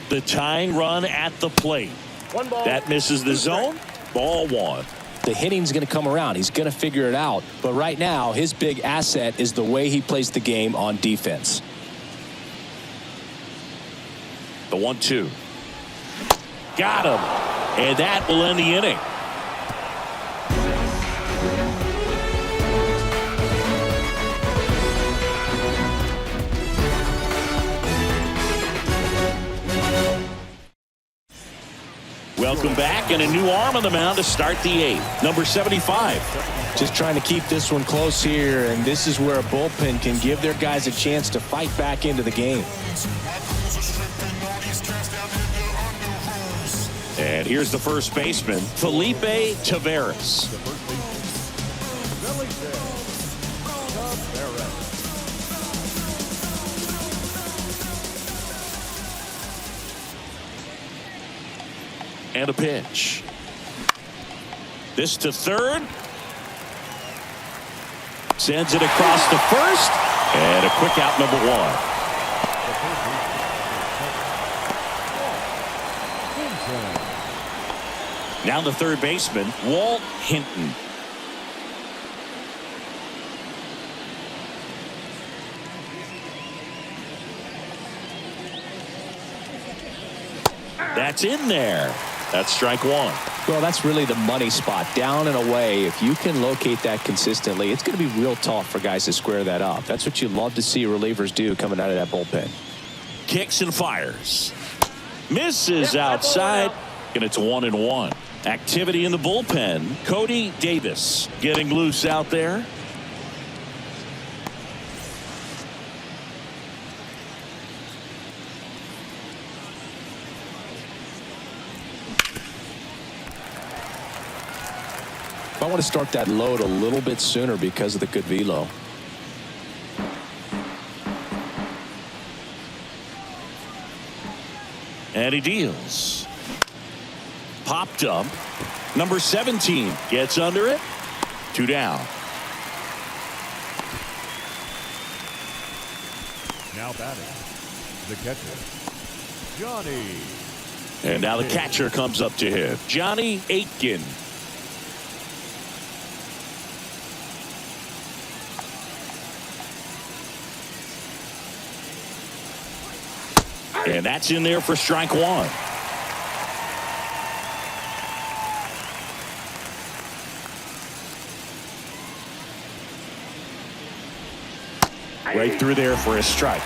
Speaker 3: The tying run at the plate.
Speaker 5: 1 ball.
Speaker 3: That misses the zone. Ball 1.
Speaker 4: The hitting's going to come around. He's going to figure it out. But right now, his big asset is the way he plays the game on defense.
Speaker 3: The 1-2. Got him. And that will end the inning. Welcome back, and a new arm on the mound to start the 8th. Number 75.
Speaker 4: Just trying to keep this one close here, and this is where a bullpen can give their guys a chance to fight back into the game.
Speaker 3: And here's the first baseman, Felipe Taveras. And a pitch. This to third. Sends it across to first. And a quick out, number 1. Now the third baseman, Walt Hinton. That's in there. That's strike 1.
Speaker 4: Well, that's really the money spot, down and away. If you can locate that consistently, it's going to be real tough for guys to square that up. That's what you love to see relievers do coming out of that bullpen.
Speaker 3: Kicks and fires. Misses outside, and it's 1-1. Activity in the bullpen. Cody Davis getting loose out there.
Speaker 4: I want to start that load a little bit sooner because of the good velo.
Speaker 3: And he deals. Popped up. Number 17 gets under it. 2 down.
Speaker 6: Now batting, the catcher, Johnny.
Speaker 3: And now the catcher comes up to him. Johnny Aitken. And that's in there for strike 1. Right through there for a strike.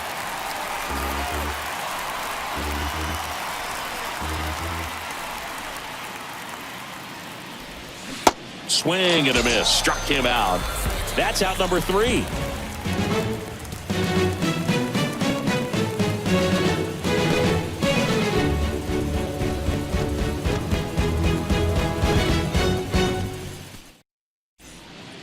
Speaker 3: Swing and a miss. Struck him out. That's out number 3.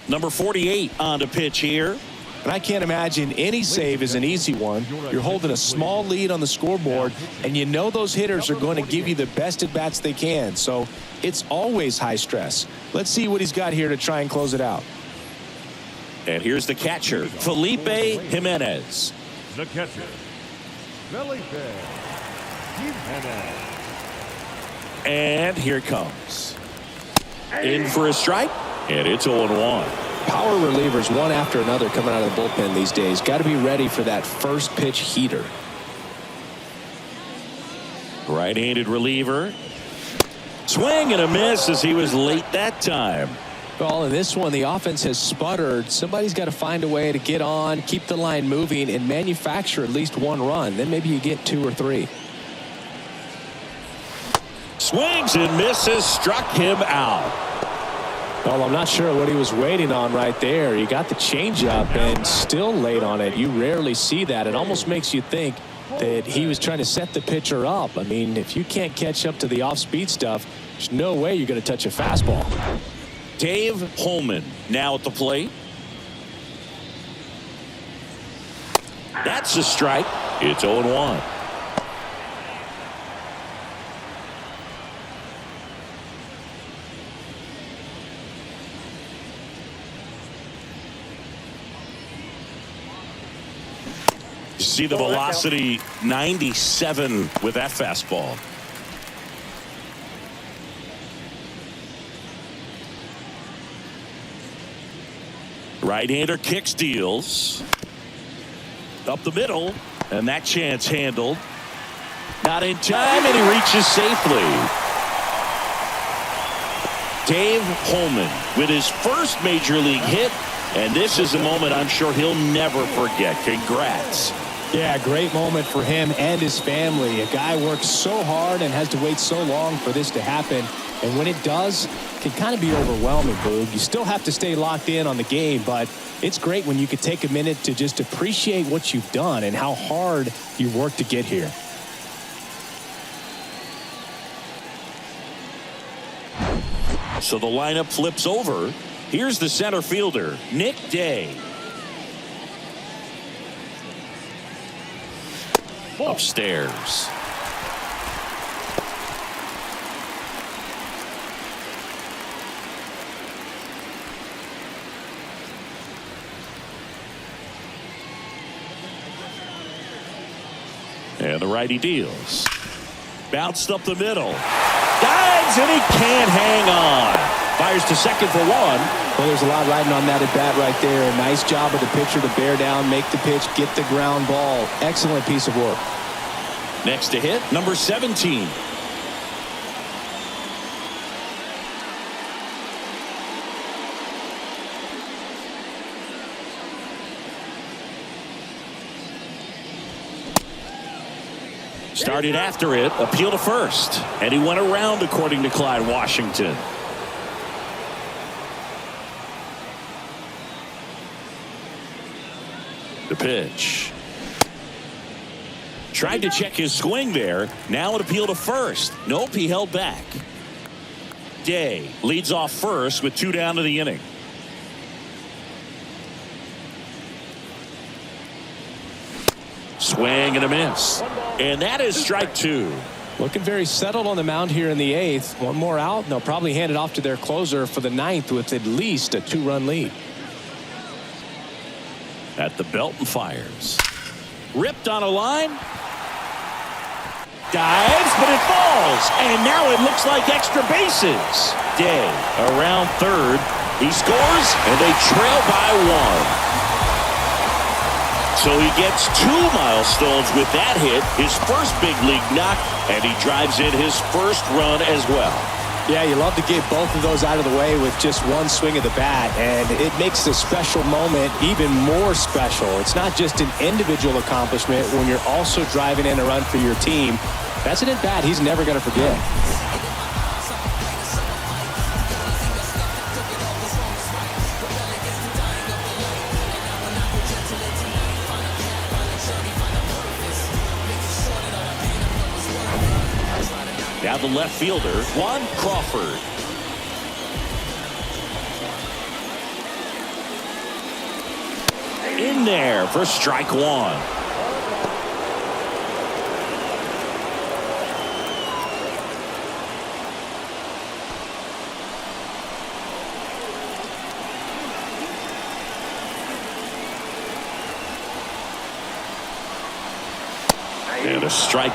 Speaker 3: Number 48 on the pitch here.
Speaker 4: And I can't imagine any save is an easy one. You're holding a small lead on the scoreboard, and you know those hitters are going to give you the best at-bats they can. So it's always high stress. Let's see what he's got here to try and close it out.
Speaker 3: And here's the catcher, Felipe Jimenez.
Speaker 6: The catcher, Felipe Jimenez.
Speaker 3: And here it comes. In for a strike, and it's 0-1.
Speaker 4: Power relievers one after another coming out of the bullpen these days. Got to be ready for that first pitch heater.
Speaker 3: Right-handed reliever. Swing and a miss as he was late that time.
Speaker 4: Well, in this one, the offense has sputtered. Somebody's got to find a way to get on, keep the line moving, and manufacture at least 1 run. Then maybe you get 2 or 3.
Speaker 3: Swings and misses, struck him out.
Speaker 4: Well, I'm not sure what he was waiting on right there. He got the changeup and still late on it. You rarely see that. It almost makes you think that he was trying to set the pitcher up. I mean, if you can't catch up to the off-speed stuff, there's no way you're going to touch a fastball.
Speaker 3: Dave Holman now at the plate. That's a strike. It's 0-1. You see the velocity 97 with that fastball. Right-hander kicks, deals. Up the middle, and that chance handled. Not in time, and he reaches safely. Dave Holman with his first major league hit, and this is a moment I'm sure he'll never forget. Congrats.
Speaker 4: Yeah, great moment for him and his family. A guy works so hard and has to wait so long for this to happen. And when it does, it can kind of be overwhelming, Boog. You still have to stay locked in on the game, but it's great when you could take a minute to just appreciate what you've done and how hard you worked to get here.
Speaker 3: So the lineup flips over. Here's the center fielder, Nick Day. Upstairs. And the righty deals. Bounced up the middle. Dives, and he can't hang on. Fires to second for 1.
Speaker 4: Well, there's a lot riding on that at bat right there. A nice job of the pitcher to bear down, make the pitch, get the ground ball. Excellent piece of work.
Speaker 3: Next to hit, number 17. Started after it, appeal to first, and he went around according to Clyde Washington. The pitch. Tried to check his swing there. Now an appeal to first. Nope, he held back. Day leads off first with 2 down to the inning. Swing and a miss. And that is strike 2.
Speaker 4: Looking very settled on the mound here in the 8th. One more out, and they'll probably hand it off to their closer for the 9th with at least a 2-run lead.
Speaker 3: At the belt and fires. Ripped on a line. Dives, but it falls. And now it looks like extra bases. Day around third. He scores, and they trail by 1. So he gets 2 milestones with that hit, his first big league knock, and he drives in his first run as well.
Speaker 4: Yeah, you love to get both of those out of the way with just one swing of the bat, and it makes the special moment even more special. It's not just an individual accomplishment when you're also driving in a run for your team. That's an at-bat he's never going to forget.
Speaker 3: Now the left fielder, Juan Crawford. In there for strike 1. And a strike.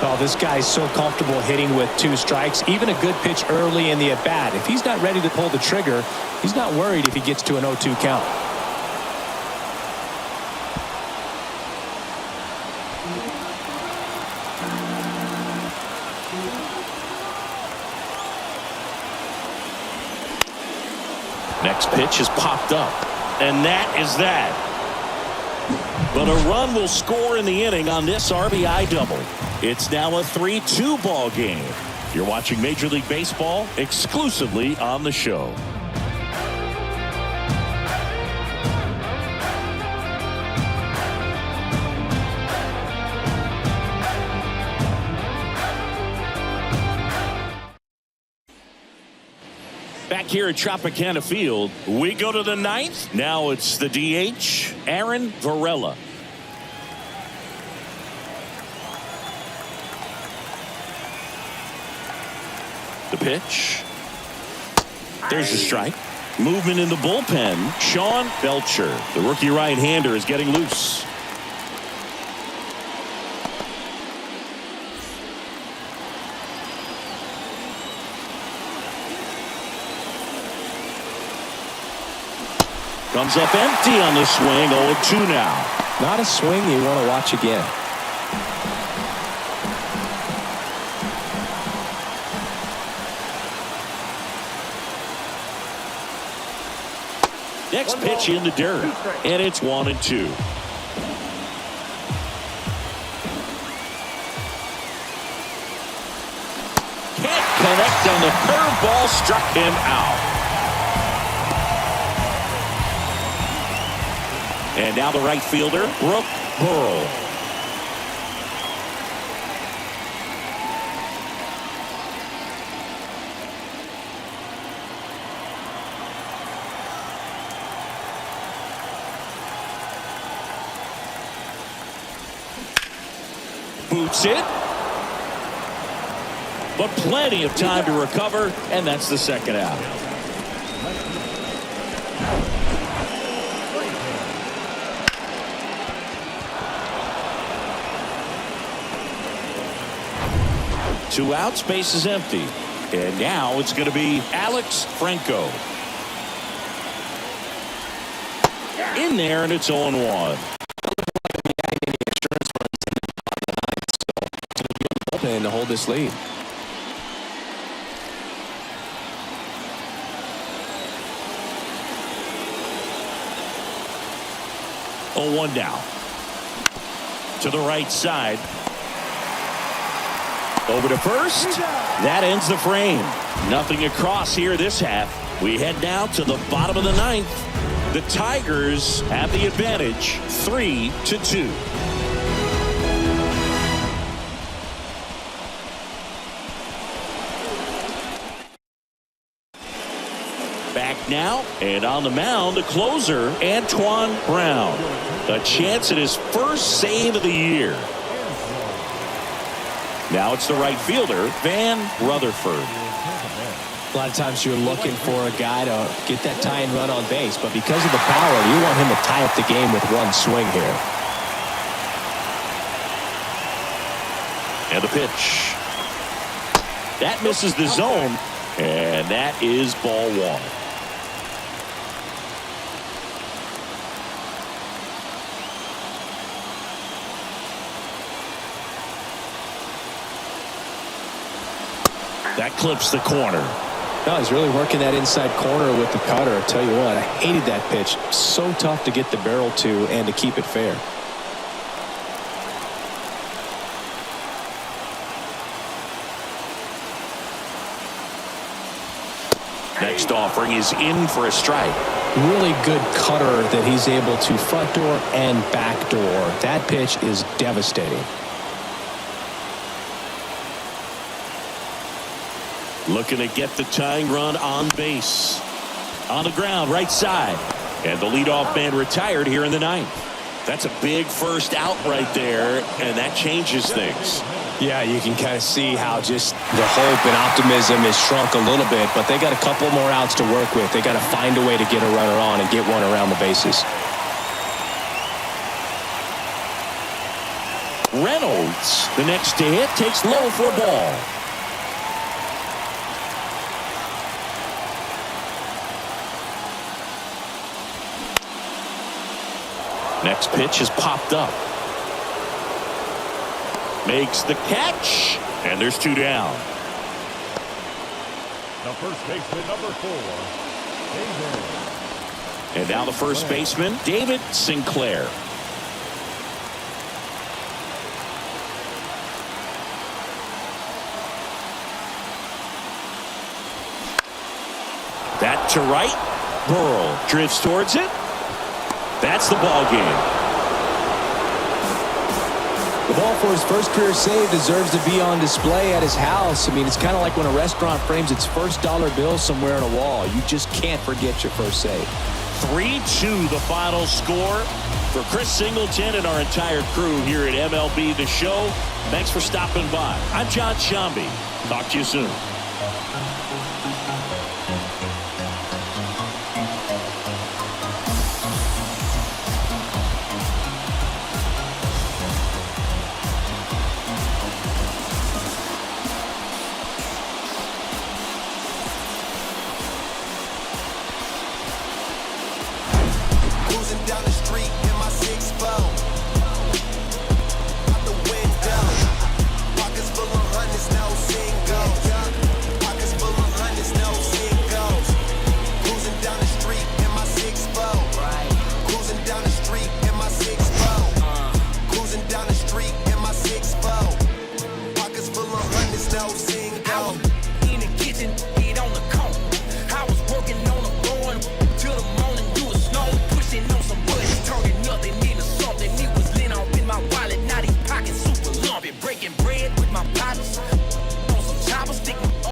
Speaker 4: Oh, this guy's so comfortable hitting with 2 strikes. Even a good pitch early in the at-bat. If he's not ready to pull the trigger, he's not worried if he gets to an 0-2 count.
Speaker 3: Next pitch is popped up. And that is that. But a run will score in the inning on this RBI double. It's now a 3-2 ball game. You're watching Major League Baseball exclusively on the show. Back here at Tropicana Field, we go to the 9th. Now it's the DH, Aaron Varela. The pitch. There's the strike. Movement in the bullpen. Sean Belcher, the rookie right-hander, is getting loose. Comes up empty on the swing. 0-2 now.
Speaker 4: Not a swing you want to watch again.
Speaker 3: Next pitch in the dirt, and it's 1-2. Can't connect on the curveball, struck him out. And now the right fielder, Brooke Burrell. Boots it. But plenty of time to recover, and that's the second out. Two outs, base is empty. And now it's going to be Alex Franco. In there, and it's 0-1.
Speaker 4: And to hold this lead.
Speaker 3: Oh, 1 down. To the right side. Over to first. That ends the frame. Nothing across here this half. We head now to the bottom of the 9th. The Tigers have the advantage, 3-2. Back now, and on the mound, the closer, Antoine Brown. A chance at his first save of the year. Now it's the right fielder, Van Rutherford.
Speaker 4: A lot of times you're looking for a guy to get that tying run on base, but because of the power, you want him to tie up the game with one swing here.
Speaker 3: And the pitch. That misses the zone, and that is ball one. That clips the corner.
Speaker 4: No, he's really working that inside corner with the cutter. I tell you what, I hated that pitch. So tough to get the barrel to and to keep it fair.
Speaker 3: Next offering is in for a strike.
Speaker 4: Really good cutter that he's able to front door and back door. That pitch is devastating.
Speaker 3: Looking to get the tying run on base. On the ground, right side. And the leadoff man retired here in the ninth. That's a big first out right there, and that changes things.
Speaker 4: Yeah, you can kind of see how just the hope and optimism is shrunk a little bit, but they got a couple more outs to work with. They got to find a way to get a runner on and get one around the bases.
Speaker 3: Reynolds, the next to hit, takes low for a ball. Next pitch is popped up. Makes the catch, and there's two down.
Speaker 6: The first baseman, number 4, David.
Speaker 3: And now the first baseman, David Sinclair. That to right. Burrell drifts towards it. That's the ball game.
Speaker 4: The ball for his first career save deserves to be on display at his house. I mean, it's kind of like when a restaurant frames its first dollar bill somewhere on a wall. You just can't forget your first save.
Speaker 3: 3-2 the final score. For Chris Singleton and our entire crew here at MLB The Show, thanks for stopping by. I'm John Shambi. Talk to you soon.